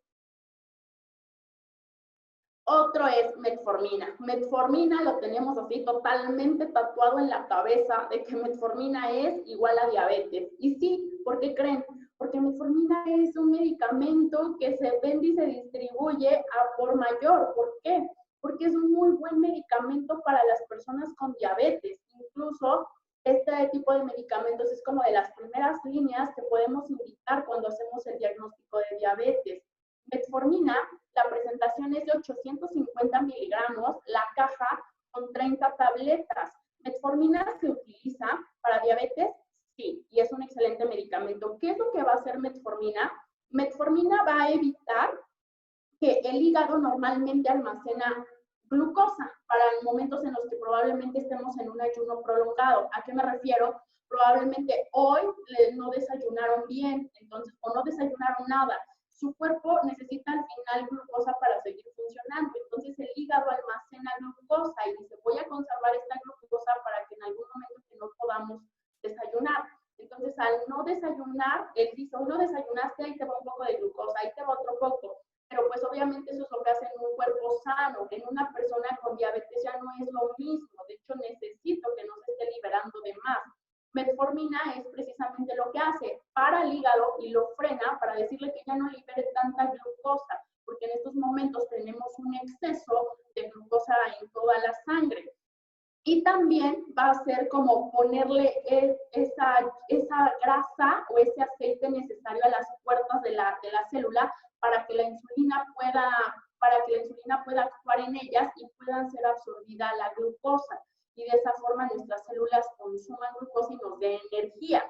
Otro es metformina. Metformina lo tenemos así totalmente tatuado en la cabeza de que metformina es igual a diabetes. Y sí, ¿por qué creen? Porque metformina es un medicamento que se vende y se distribuye a por mayor. ¿Por qué? Porque es un muy buen medicamento para las personas con diabetes. Incluso este tipo de medicamentos es como de las primeras líneas que podemos indicar cuando hacemos el diagnóstico de diabetes. Metformina, la presentación es de 850 miligramos, la caja con 30 tabletas. ¿Metformina se utiliza para diabetes? Sí, y es un excelente medicamento. ¿Qué es lo que va a hacer metformina? Metformina va a evitar que el hígado normalmente almacena glucosa para momentos en los que probablemente estemos en un ayuno prolongado. ¿A qué me refiero? Probablemente hoy no desayunaron bien, entonces, o no desayunaron nada. Su cuerpo necesita al final glucosa para seguir funcionando. Entonces el hígado almacena glucosa y dice, voy a conservar esta glucosa para que en algún momento que no podamos desayunar. Entonces al no desayunar, él dice, no desayunaste, ahí te va un poco de glucosa, ahí te va otro poco. Pero pues obviamente eso es lo que hace en un cuerpo sano. En una persona con diabetes ya no es lo mismo. De hecho, necesito que no se esté liberando de más. Metformina es precisamente lo que hace, para el hígado y lo frena para decirle que ya no libere tanta glucosa, porque en estos momentos tenemos un exceso de glucosa en toda la sangre. Y también va a ser como ponerle esa grasa o ese aceite necesario a las puertas de la célula para que la insulina pueda actuar en ellas y puedan ser absorbida la glucosa. Y de esa forma nuestras células consuman glucosa y nos den energía.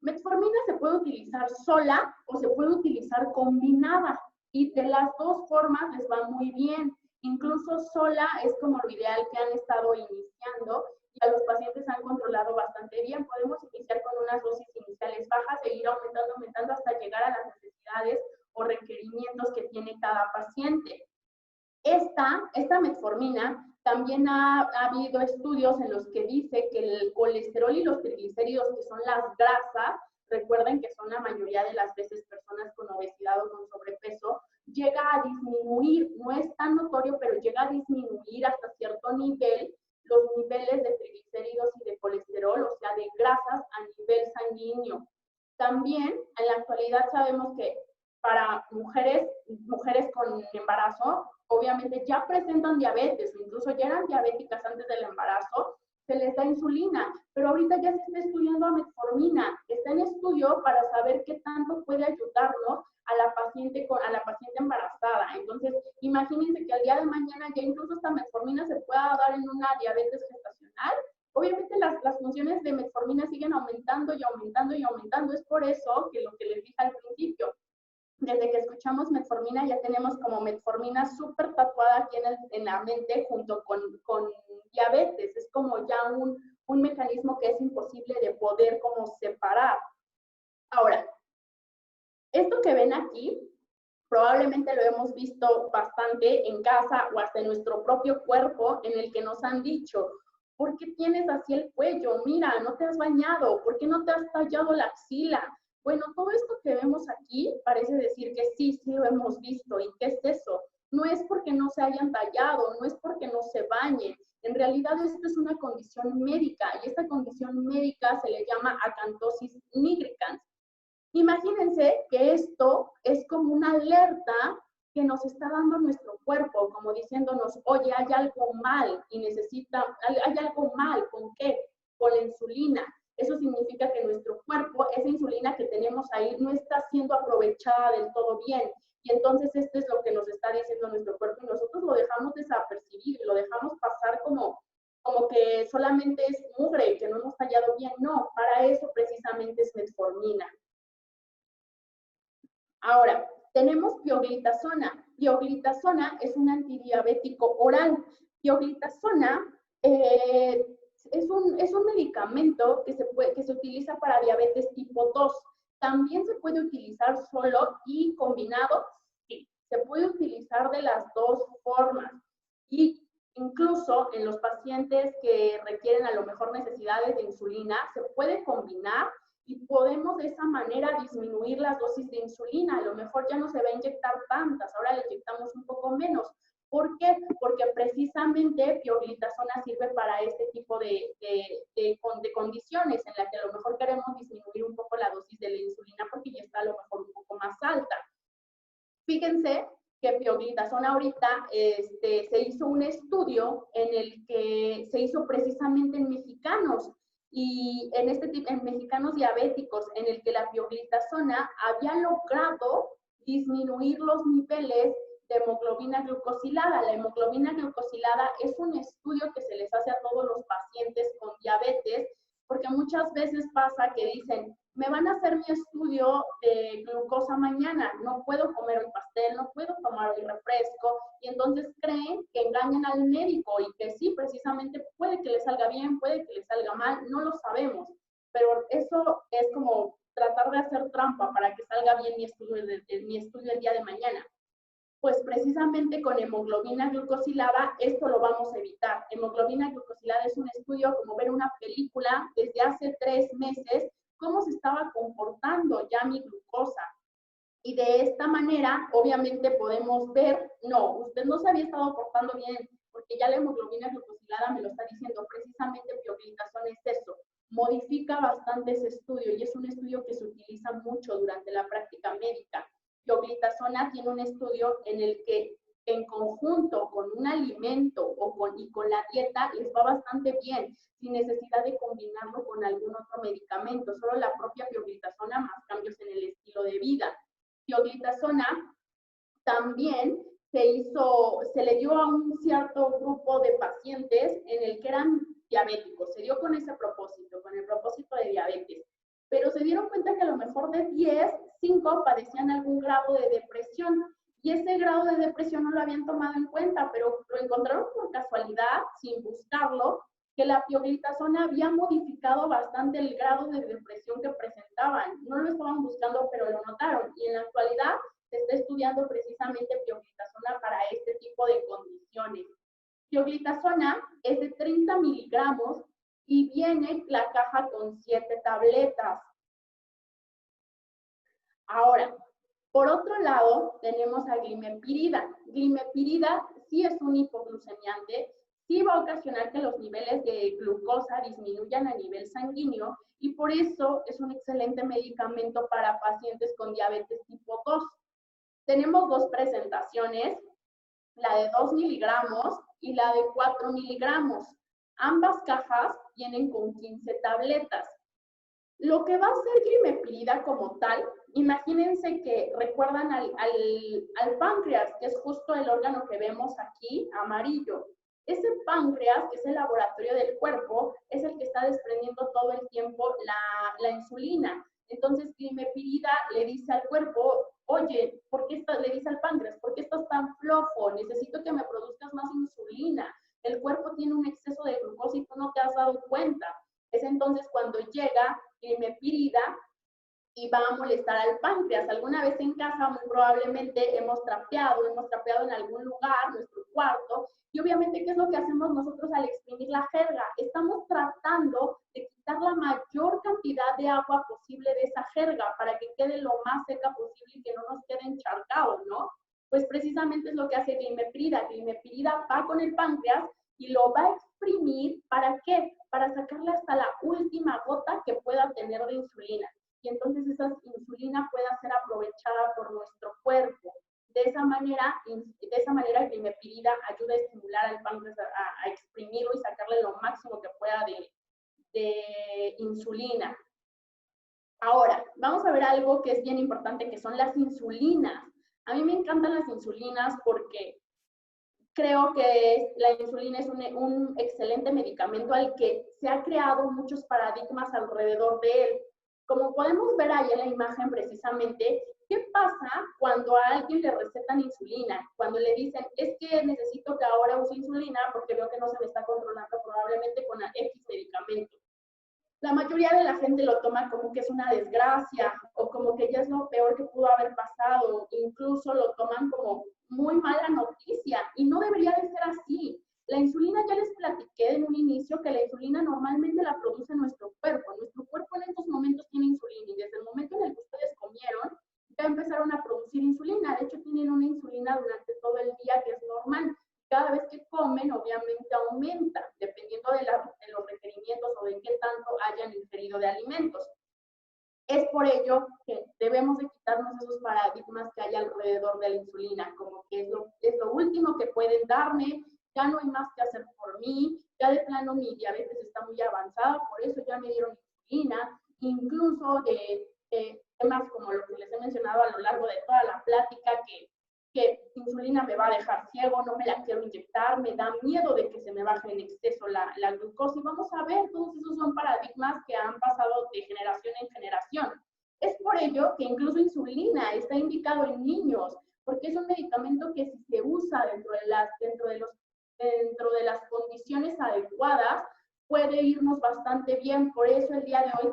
Metformina se puede utilizar sola o se puede utilizar combinada y de las dos formas les va muy bien. Incluso sola es como lo ideal que han estado iniciando y a los pacientes han controlado bastante bien. Podemos iniciar con unas dosis iniciales bajas e ir aumentando hasta llegar a las necesidades o requerimientos que tiene cada paciente. Esta metformina también ha habido estudios en los que dice que el colesterol y los triglicéridos, que son las grasas, recuerden que son la mayoría de las veces personas con obesidad o con sobrepeso, llega a disminuir, no es tan notorio, pero llega a disminuir hasta cierto nivel los niveles de triglicéridos y de colesterol, o sea, de grasas a nivel sanguíneo. También en la actualidad sabemos que para mujeres con embarazo, obviamente ya presentan diabetes, incluso ya eran diabéticas antes del embarazo, se les da insulina, pero ahorita ya se está estudiando a metformina, está en estudio para saber qué tanto puede ayudarnos a la paciente embarazada. Entonces, imagínense que al día de mañana ya incluso esta metformina se pueda dar en una diabetes gestacional. Obviamente las funciones de metformina siguen aumentando y aumentando y aumentando. Es por eso que lo que les dije al principio, desde que escuchamos metformina ya tenemos como metformina súper tatuada aquí en la mente junto con diabetes. Es como ya un mecanismo que es imposible de poder como separar. Ahora, esto que ven aquí, probablemente lo hemos visto bastante en casa o hasta en nuestro propio cuerpo, en el que nos han dicho, ¿por qué tienes así el cuello? Mira, no te has bañado, ¿por qué no te has tallado la axila? Bueno, todo esto que vemos aquí parece decir que sí, sí lo hemos visto. ¿Y qué es eso? No es porque no se hayan tallado, no es porque no se bañen. En realidad esto es una condición médica y esta condición médica se le llama acantosis nigricans. Imagínense que esto es como una alerta que nos está dando nuestro cuerpo, como diciéndonos, oye, hay algo mal y hay algo mal, ¿con qué? Con la insulina. Eso significa que nuestro cuerpo, esa insulina que tenemos ahí, no está siendo aprovechada del todo bien. Y entonces esto es lo que nos está diciendo nuestro cuerpo y nosotros lo dejamos desapercibir, lo dejamos pasar como que solamente es mugre, que no hemos tallado bien. No, para eso precisamente es metformina. Ahora, tenemos pioglitazona. Pioglitazona es un antidiabético oral. Pioglitazona es un medicamento que se utiliza para diabetes tipo 2. También se puede utilizar solo y combinado. Sí, se puede utilizar de las dos formas. Y incluso en los pacientes que requieren a lo mejor necesidades de insulina, se puede combinar y podemos de esa manera disminuir las dosis de insulina. A lo mejor ya no se va a inyectar tantas, ahora le inyectamos un poco menos. ¿Por qué? Porque precisamente pioglitazona sirve para este tipo de condiciones en las que a lo mejor queremos disminuir un poco la dosis de la insulina porque ya está a lo mejor un poco más alta. Fíjense que pioglitazona ahorita se hizo un estudio en el que se hizo precisamente en mexicanos y en mexicanos diabéticos, en el que la pioglitazona había logrado disminuir los niveles de hemoglobina glucosilada. La hemoglobina glucosilada es un estudio que se les hace a todos los pacientes con diabetes, porque muchas veces pasa que dicen, me van a hacer mi estudio de glucosa mañana, no puedo comer el pastel, no puedo tomar el refresco, y entonces creen que engañan al médico y que sí, precisamente puede que le salga bien, puede que le salga mal, no lo sabemos, pero eso es como tratar de hacer trampa para que salga bien mi estudio el día de mañana. Pues precisamente con hemoglobina glucosilada esto lo vamos a evitar. Hemoglobina glucosilada es un estudio como ver una película desde hace 3 meses, cómo se estaba comportando ya mi glucosa. Y de esta manera, obviamente, podemos ver, no, usted no se había estado portando bien, porque ya la hemoglobina glucosilada me lo está diciendo, precisamente pioglitazona es eso, modifica bastante ese estudio y es un estudio que se utiliza mucho durante la práctica médica. Pioglitazona tiene un estudio en el que en conjunto con un alimento y con la dieta les va bastante bien, sin necesidad de combinarlo con algún otro medicamento, solo la propia pioglitazona más cambios en el estilo de vida. Pioglitazona también se le dio a un cierto grupo de pacientes en el que eran diabéticos, se dio con ese propósito, con el propósito de diabetes, pero se dieron cuenta que a lo mejor de 10, 5 padecían algún grado de depresión y ese grado de depresión no lo habían tomado en cuenta, pero lo encontraron por casualidad, sin buscarlo, que la pioglitazona había modificado bastante el grado de depresión que presentaban. No lo estaban buscando, pero lo notaron. Y en la actualidad se está estudiando precisamente pioglitazona para este tipo de condiciones. Pioglitazona es de 30 miligramos y viene la caja con 7 tabletas. Ahora, por otro lado, tenemos a glimepirida. Glimepirida sí es un hipoglucemiante, sí va a ocasionar que los niveles de glucosa disminuyan a nivel sanguíneo y por eso es un excelente medicamento para pacientes con diabetes tipo 2. Tenemos dos presentaciones, la de 2 miligramos y la de 4 miligramos. Ambas cajas vienen con 15 tabletas. Lo que va a hacer glimepirida como tal, imagínense que recuerdan al páncreas, que es justo el órgano que vemos aquí, amarillo. Ese páncreas, que es el laboratorio del cuerpo, es el que está desprendiendo todo el tiempo la insulina. Entonces, glimepirida le dice al cuerpo, oye, le dice al páncreas, ¿por qué estás tan flojo? Necesito que me produzcas más insulina. el cuerpo tiene un exceso de glucosa y tú no te has dado cuenta. Es entonces cuando llega glimepirida y va a molestar al páncreas. Alguna vez en casa muy probablemente hemos trapeado en algún lugar, nuestro cuarto, y obviamente, ¿qué es lo que hacemos nosotros al exprimir la jerga? Estamos tratando de quitar la mayor cantidad de agua posible de esa jerga para que quede lo más seca posible y que no nos quede encharcado, ¿no? Pues precisamente es lo que hace glimepirida. Glimepirida va con el páncreas y lo va a exprimir, ¿para qué? Para sacarle hasta la última gota que pueda tener de insulina. Y entonces esa insulina pueda ser aprovechada por nuestro cuerpo. De esa manera glimepirida ayuda a estimular al páncreas a exprimirlo y sacarle lo máximo que pueda de insulina. Ahora, vamos a ver algo que es bien importante, que son las insulinas. A mí me encantan las insulinas porque creo que la insulina es un excelente medicamento al que se ha creado muchos paradigmas alrededor de él. Como podemos ver ahí en la imagen precisamente, ¿qué pasa cuando a alguien le recetan insulina? Cuando le dicen, es que necesito que ahora use insulina porque veo que no se me está controlando probablemente con X medicamento. La mayoría de la gente lo toma como que es una desgracia o como que ya es lo peor que pudo haber pasado. Incluso lo toman como muy mala noticia y no debería de ser así. La insulina, ya les platiqué en un inicio que la insulina normalmente la produce nuestro cuerpo. Nuestro cuerpo en estos momentos tiene insulina y desde el momento en el que ustedes comieron, ya empezaron a producir insulina. De hecho, tienen una insulina durante todo el día que es normal. Cada vez que comen, obviamente aumenta, dependiendo de los requerimientos o de qué tanto hayan ingerido de alimentos. Es por ello que debemos de quitarnos esos paradigmas que hay alrededor de la insulina, como que es lo último que pueden darme, ya no hay más que hacer por mí, ya de plano mi diabetes está muy avanzada, por eso ya me dieron insulina, incluso de temas como lo que les he mencionado a lo largo de toda la plática, que insulina me va a dejar ciego, no me la quiero inyectar, me da miedo de que se me baje en exceso la glucosa. Y vamos a ver, todos esos son paradigmas que han pasado de generación en generación. Es por ello que incluso insulina está indicado en niños, porque es un medicamento que si se usa dentro de las condiciones adecuadas, puede irnos bastante bien. Por eso el día de hoy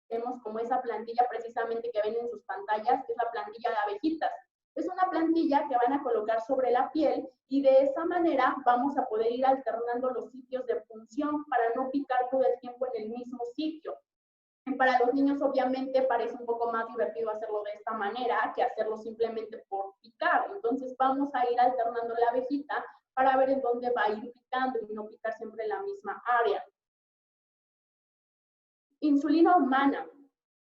tenemos como esa plantilla precisamente que ven en sus pantallas, que es la plantilla de abejitas. Es una plantilla que van a colocar sobre la piel y de esa manera vamos a poder ir alternando los sitios de punción para no picar todo el tiempo en el mismo sitio. Para los niños obviamente parece un poco más divertido hacerlo de esta manera que hacerlo simplemente por picar. Entonces vamos a ir alternando la abejita para ver en dónde va a ir picando y no picar siempre en la misma área. Insulina humana.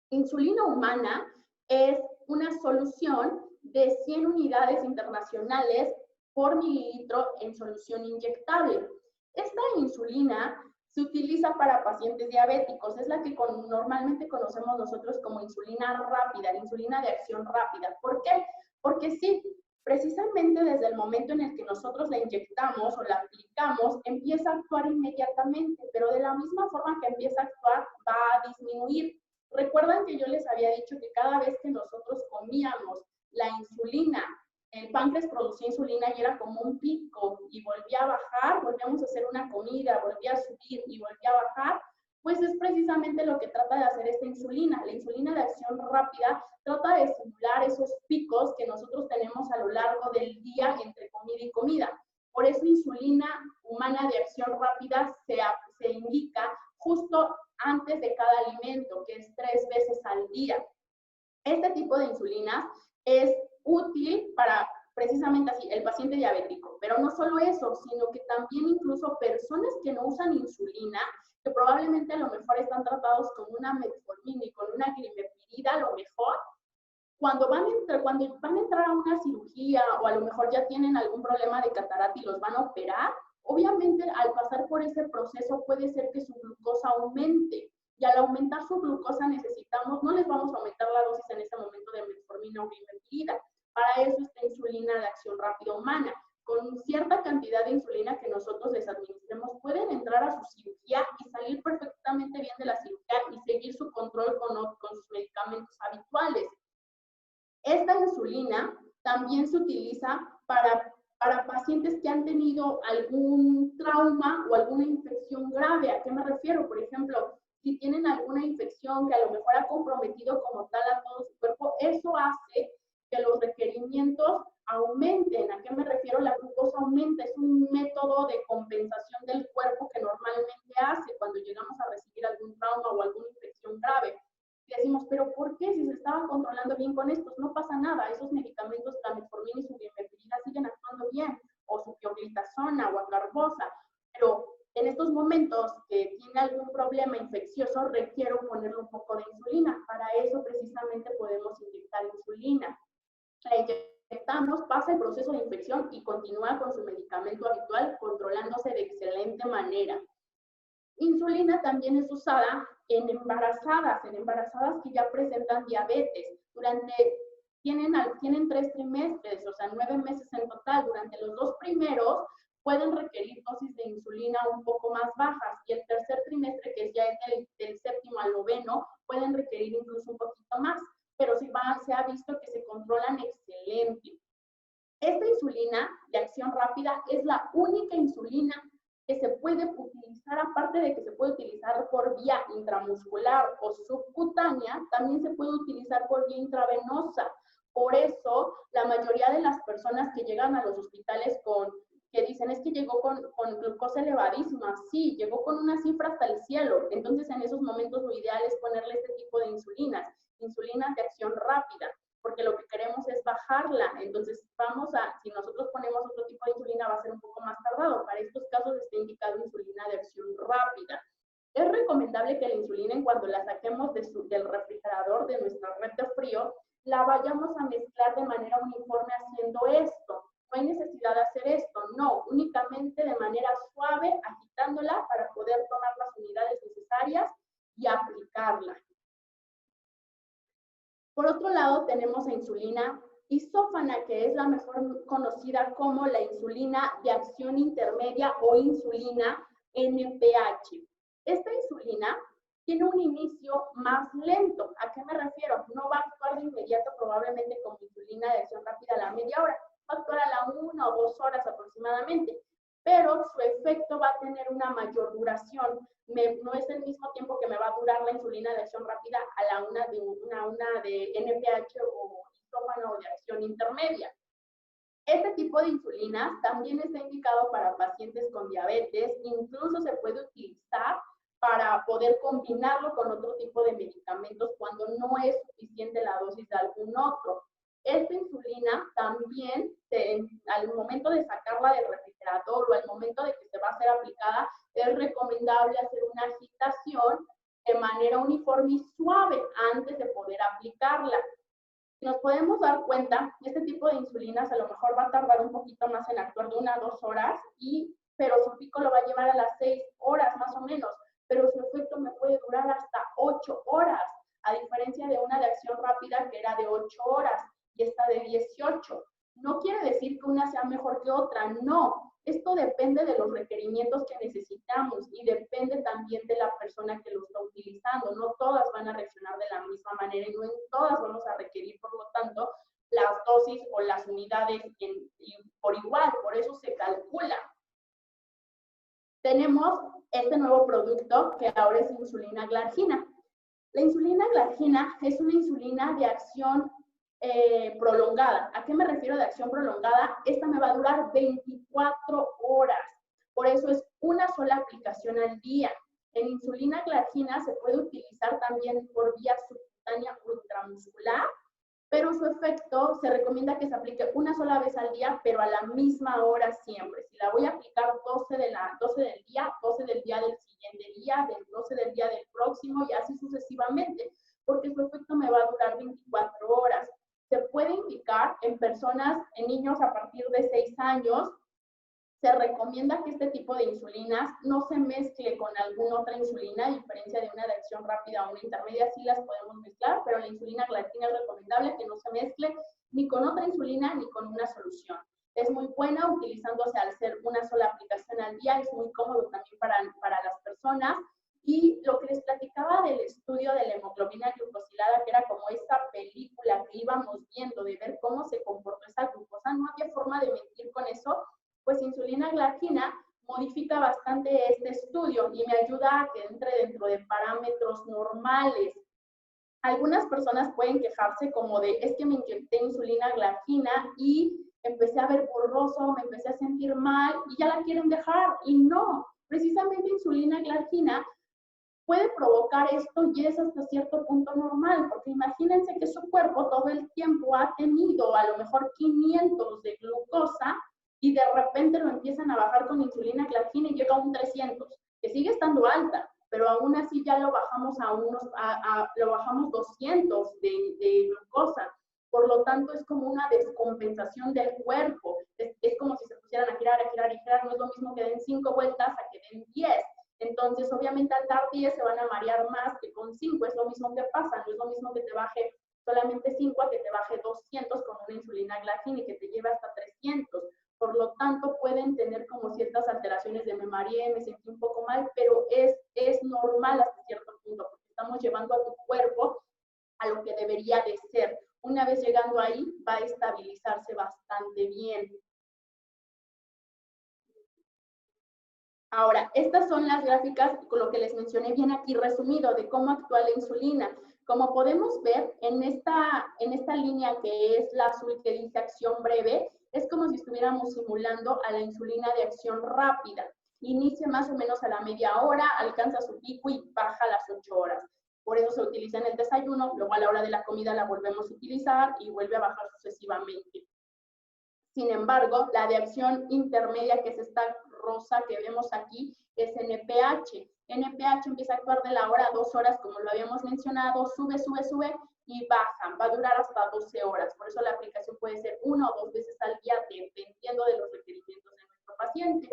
Insulina humana es una solución de 100 unidades internacionales por mililitro en solución inyectable. Esta insulina se utiliza para pacientes diabéticos, es la que normalmente conocemos nosotros como insulina rápida, la insulina de acción rápida. ¿Por qué? Porque sí, precisamente desde el momento en el que nosotros la inyectamos o la aplicamos, empieza a actuar inmediatamente, pero de la misma forma que empieza a actuar, va a disminuir. Recuerdan que yo les había dicho que cada vez que nosotros comíamos la insulina, el páncreas producía insulina y era como un pico y volvía a bajar, volvíamos a hacer una comida, volvía a subir y volvía a bajar, pues es precisamente lo que trata de hacer esta insulina. La insulina de acción rápida trata de simular esos picos que nosotros tenemos a lo largo del día entre comida y comida. Por eso insulina humana de acción rápida se indica justo antes de cada alimento, que es 3 veces al día. Este tipo de insulinas es útil para precisamente así el paciente diabético, pero no solo eso, sino que también incluso personas que no usan insulina, que probablemente a lo mejor están tratados con una metformina y con una glimepirida, a lo mejor, cuando van a entrar a una cirugía o a lo mejor ya tienen algún problema de catarata y los van a operar, obviamente al pasar por ese proceso puede ser que su glucosa aumente. Y al aumentar su glucosa no les vamos a aumentar la dosis en ese momento de metformina o glimepirida. Para eso está insulina de acción rápida humana. Con cierta cantidad de insulina que nosotros les administremos, pueden entrar a su cirugía y salir perfectamente bien de la cirugía y seguir su control con sus medicamentos habituales. Esta insulina también se utiliza para para pacientes que han tenido algún trauma o alguna infección grave. ¿A qué me refiero? Por ejemplo, si tienen alguna infección que a lo mejor ha comprometido como tal a todo su cuerpo, eso hace que los requerimientos aumenten. ¿A qué me refiero? La glucosa aumenta, es un método de compensación del cuerpo que normalmente hace cuando llegamos a recibir algún trauma o alguna infección grave. Y decimos, pero ¿por qué? Si se estaba controlando bien con estos, no pasa nada. Esos medicamentos, la metformina y su bienvenida, siguen actuando bien, o su pioglitazona o acarbosa, pero en estos momentos que tiene algún problema infeccioso, requiero ponerle un poco de insulina. Para eso precisamente podemos inyectar insulina. La inyectamos, pasa el proceso de infección y continúa con su medicamento habitual, controlándose de excelente manera. Insulina también es usada en embarazadas que ya presentan diabetes. Tienen 3 trimestres, o sea, 9 meses en total. Durante los 2 primeros pueden requerir dosis de insulina un poco más bajas, y el tercer trimestre, que ya es del 7º al 9º, pueden requerir incluso un poquito más, pero se ha visto que se controlan excelente. Esta insulina de acción rápida es la única insulina que se puede utilizar, aparte de que se puede utilizar por vía intramuscular o subcutánea, también se puede utilizar por vía intravenosa. Por eso, la mayoría de las personas que llegan a los hospitales que dicen, es que llegó con glucosa elevadísima, sí, llegó con una cifra hasta el cielo. Entonces, en esos momentos lo ideal es ponerle este tipo de insulinas de acción rápida, porque lo que queremos es bajarla. Entonces, si nosotros ponemos otro tipo de insulina, va a ser un poco más tardado. Para estos casos está indicado insulina de acción rápida. Es recomendable que la insulina, en cuanto la saquemos del refrigerador, de nuestra red de frío, la vayamos a mezclar de manera uniforme haciendo esto. No hay necesidad de hacer esto, no, únicamente de manera suave, agitándola para poder tomar las unidades necesarias y aplicarla. Por otro lado, tenemos la insulina isófana, que es la mejor conocida como la insulina de acción intermedia o insulina NPH. Esta insulina tiene un inicio más lento. ¿A qué me refiero? No va a actuar de inmediato, probablemente como insulina de acción rápida a la media hora, va a actuar a la 1 o 2 horas aproximadamente, pero su efecto va a tener una mayor duración. No es el mismo tiempo que me va a durar la insulina de acción rápida a la una de NPH o isófano o de acción intermedia. Este tipo de insulinas también está indicado para pacientes con diabetes, incluso se puede utilizar para poder combinarlo con otro tipo de medicamentos cuando no es suficiente la dosis de algún otro. Esta insulina también, al momento de sacarla del refrigerador o al momento de que se va a ser aplicada, es recomendable hacer una agitación de manera uniforme y suave antes de poder aplicarla. Nos podemos dar cuenta, este tipo de insulinas a lo mejor va a tardar un poquito más en actuar, de 1 a 2 horas, pero su pico lo va a llevar a las 6 horas más o menos, pero su efecto me puede durar hasta 8 horas, a diferencia de una de acción rápida que era de 8 horas y esta de 18. No quiere decir que una sea mejor que otra, no. Esto depende de los requerimientos que necesitamos y depende también de la persona que lo está utilizando. No todas van a reaccionar de la misma manera y no en todas vamos a requerir, por lo tanto, las dosis o las unidades por igual, por eso se calcula. Tenemos este nuevo producto que ahora es insulina glargina. La insulina glargina es una insulina de acción prolongada. ¿A qué me refiero de acción prolongada? Esta me va a durar 24 horas. Por eso es una sola aplicación al día. En insulina glargina se puede utilizar también por vía subcutánea o intramuscular, pero su efecto se recomienda que se aplique una sola vez al día, pero a la misma hora siempre. Si la voy a aplicar 12 del día, 12 del día del siguiente día, 12 del día del próximo y así sucesivamente, porque su efecto me va a durar 24 horas. Se puede indicar en personas, en niños a partir de 6 años. Se recomienda que este tipo de insulinas no se mezcle con alguna otra insulina, a diferencia de una de acción rápida o una intermedia, sí las podemos mezclar, pero la insulina glargina es recomendable que no se mezcle ni con otra insulina ni con una solución. Es muy buena utilizándose al ser una sola aplicación al día, es muy cómodo también para las personas. Y lo que les platicaba del estudio de la hemoglobina glucosilada, que era como esta película que íbamos viendo de ver cómo se comportó esa glucosa, no había forma de mentir con eso, Pues insulina glargina modifica bastante este estudio y me ayuda a que entre dentro de parámetros normales. Algunas personas pueden quejarse como de, es que me inyecté insulina glargina y empecé a ver borroso, me empecé a sentir mal y ya la quieren dejar. Y no, precisamente insulina glargina puede provocar esto y es hasta cierto punto normal, porque imagínense que su cuerpo todo el tiempo ha tenido a lo mejor 500 de glucosa y de repente lo empiezan a bajar con insulina glargina y llega a un 300, que sigue estando alta, pero aún así ya lo bajamos lo bajamos 200 de glucosa. Por lo tanto, es como una descompensación del cuerpo. Es como si se pusieran a girar, a girar y girar. No es lo mismo que den 5 vueltas a que den 10. Entonces, obviamente, al dar 10 se van a marear más que con 5. Es lo mismo que pasa. No es lo mismo que te baje solamente 5 a que te baje 200 con una insulina glargina y que te lleve hasta 300. Por lo tanto, pueden tener como ciertas alteraciones de me mareé, me sentí un poco mal, pero es normal hasta cierto punto, porque estamos llevando a tu cuerpo a lo que debería de ser. Una vez llegando ahí, va a estabilizarse bastante bien. Ahora, estas son las gráficas con lo que les mencioné bien aquí resumido de cómo actúa la insulina. Como podemos ver en esta línea que es la azul que dice acción breve, es como si estuviéramos simulando a la insulina de acción rápida. Inicia más o menos a la media hora, alcanza su pico y baja a las 8 horas. Por eso se utiliza en el desayuno, luego a la hora de la comida la volvemos a utilizar y vuelve a bajar sucesivamente. Sin embargo, la de acción intermedia, que es esta rosa que vemos aquí, es NPH. NPH empieza a actuar de la hora a 2 horas, como lo habíamos mencionado, sube, sube, sube y baja. Va a durar hasta 12 horas. Por eso la aplicación puede ser 1 o 2 veces al día, dependiendo de los requerimientos de nuestro paciente.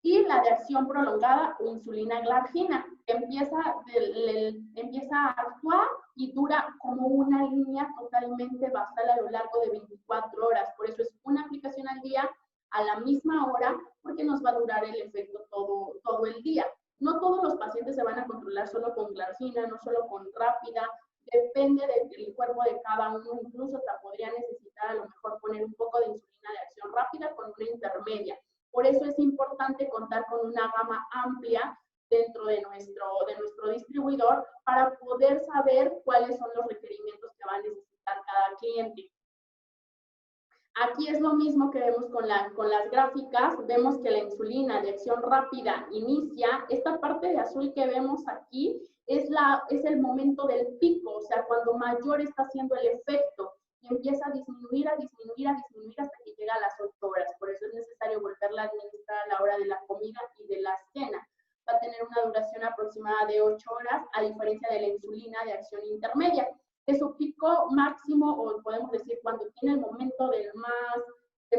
Y la de acción prolongada o insulina glargina, que empieza a actuar y dura como una línea totalmente basal a lo largo de 24 horas. Por eso es una aplicación al día a la misma hora, porque nos va a durar el efecto todo el día. No todos los pacientes se van a controlar solo con glargina, no solo con rápida, depende del cuerpo de cada uno, incluso hasta podría necesitar a lo mejor poner un poco de insulina de acción rápida con una intermedia. Por eso es importante contar con una gama amplia dentro de nuestro distribuidor para poder saber cuáles son los requerimientos que va a necesitar cada cliente. Aquí es lo mismo que vemos con las gráficas. Vemos que la insulina de acción rápida inicia. Esta parte de azul que vemos aquí es el momento del pico, o sea, cuando mayor está haciendo el efecto y empieza a disminuir, a disminuir, a disminuir hasta que llega a las 8 horas. Por eso es necesario volverla a administrar a la hora de la comida y de la cena. Va a tener una duración aproximada de 8 horas, a diferencia de la insulina de acción intermedia, que su pico máximo, o podemos decir cuando tiene el momento de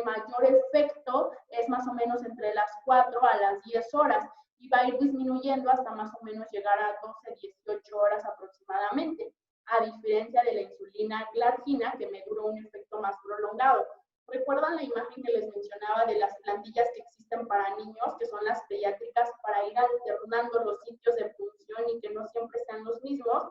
mayor efecto, es más o menos entre las 4 a las 10 horas y va a ir disminuyendo hasta más o menos llegar a 12, 18 horas aproximadamente, a diferencia de la insulina glargina, que me duró un efecto más prolongado. ¿Recuerdan la imagen que les mencionaba de las plantillas que existen para niños, que son las pediátricas, para ir alternando los sitios de función y que no siempre sean los mismos?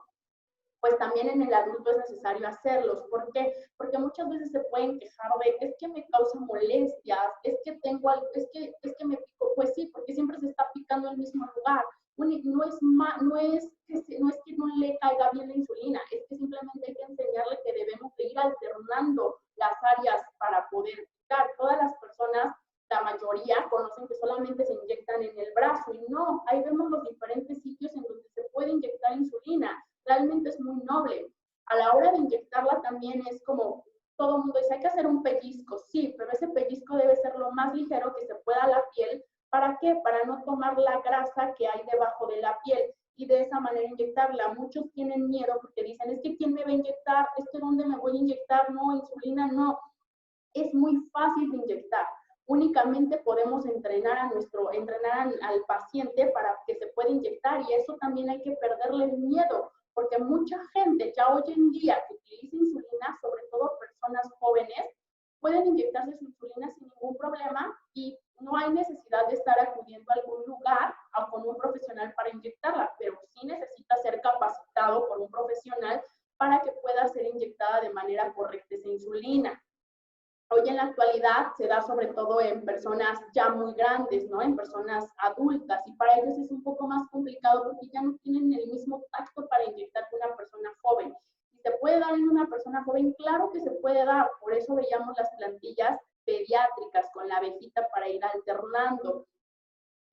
Pues también en el adulto es necesario hacerlos. ¿Por qué? Porque muchas veces se pueden quejar de, es que me causa molestias, es que tengo algo, es que me pico. Pues sí, porque siempre se está picando en el mismo lugar. No es que no le caiga bien la insulina, es que simplemente hay que enseñarle que debemos de ir alternando las áreas para poder picar. Todas las personas, la mayoría, conocen que solamente se inyectan en el brazo y no, ahí vemos los diferentes sitios en donde se puede inyectar insulina. Realmente es muy noble. A la hora de inyectarla también es como, todo el mundo dice, hay que hacer un pellizco, sí, pero ese pellizco debe ser lo más ligero que se pueda a la piel. ¿Para qué? Para no tomar la grasa que hay debajo de la piel y de esa manera inyectarla. Muchos tienen miedo porque dicen, es que ¿quién me va a inyectar? ¿Es que dónde me voy a inyectar? No, insulina no. Es muy fácil de inyectar. Únicamente podemos entrenar al paciente para que se pueda inyectar y eso también hay que perderle el miedo, porque mucha gente ya hoy en día que utiliza insulina, sobre todo personas jóvenes, pueden inyectarse su insulina sin ningún problema y no hay necesidad de estar acudiendo a algún lugar o con un profesional para inyectarla, pero sí necesita ser capacitado por un profesional para que pueda ser inyectada de manera correcta esa insulina. Hoy en la actualidad se da sobre todo en personas ya muy grandes, ¿no? En personas adultas, y para ellos es un poco más complicado porque ya no tienen el mismo tacto para inyectar que una persona joven. ¿Y se puede dar en una persona joven? Claro que se puede dar, por eso veíamos las plantillas pediátricas con la abejita para ir alternando.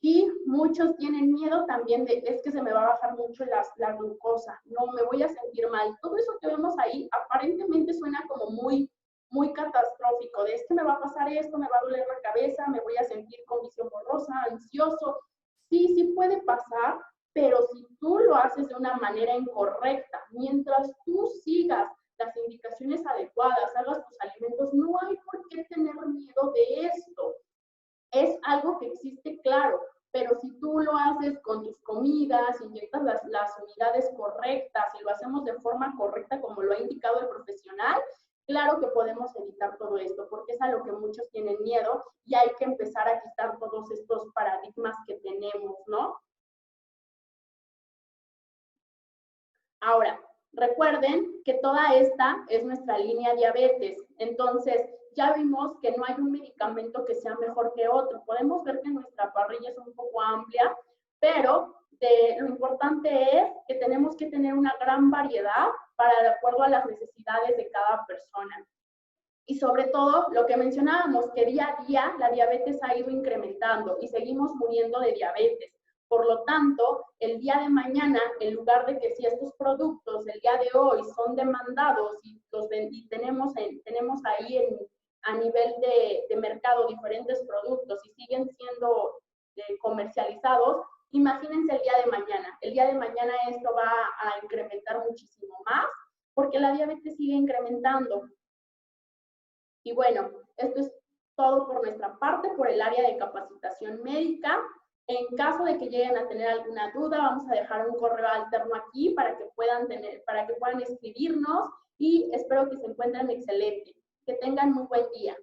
Y muchos tienen miedo también de, es que se me va a bajar mucho la glucosa, no me voy a sentir mal. Todo eso que vemos ahí aparentemente suena como muy catastrófico, de es que me va a pasar esto, me va a doler la cabeza, me voy a sentir con visión borrosa, ansioso. Sí, sí puede pasar, pero si tú lo haces de una manera incorrecta, mientras tú sigas las indicaciones adecuadas, hagas tus alimentos, no hay por qué tener miedo de esto. Es algo que existe, claro, pero si tú lo haces con tus comidas, inyectas las unidades correctas y lo hacemos de forma correcta como lo ha indicado el profesional, claro que podemos evitar todo esto, porque es a lo que muchos tienen miedo y hay que empezar a quitar todos estos paradigmas que tenemos, ¿no? Ahora, recuerden que toda esta es nuestra línea diabetes, entonces ya vimos que no hay un medicamento que sea mejor que otro. Podemos ver que nuestra parrilla es un poco amplia, pero lo importante es que tenemos que tener una gran variedad para de acuerdo a las necesidades de cada persona. Y sobre todo, lo que mencionábamos, que día a día la diabetes ha ido incrementando y seguimos muriendo de diabetes. Por lo tanto, el día de mañana, en lugar de que si estos productos el día de hoy son demandados y, y tenemos ahí a nivel de mercado diferentes productos y siguen siendo comercializados, imagínense el día de mañana. El día de mañana esto va a incrementar muchísimo más porque la diabetes sigue incrementando. Y bueno, esto es todo por nuestra parte, por el área de capacitación médica. En caso de que lleguen a tener alguna duda, vamos a dejar un correo alterno aquí para que puedan escribirnos y espero que se encuentren excelentes. Que tengan muy buen día.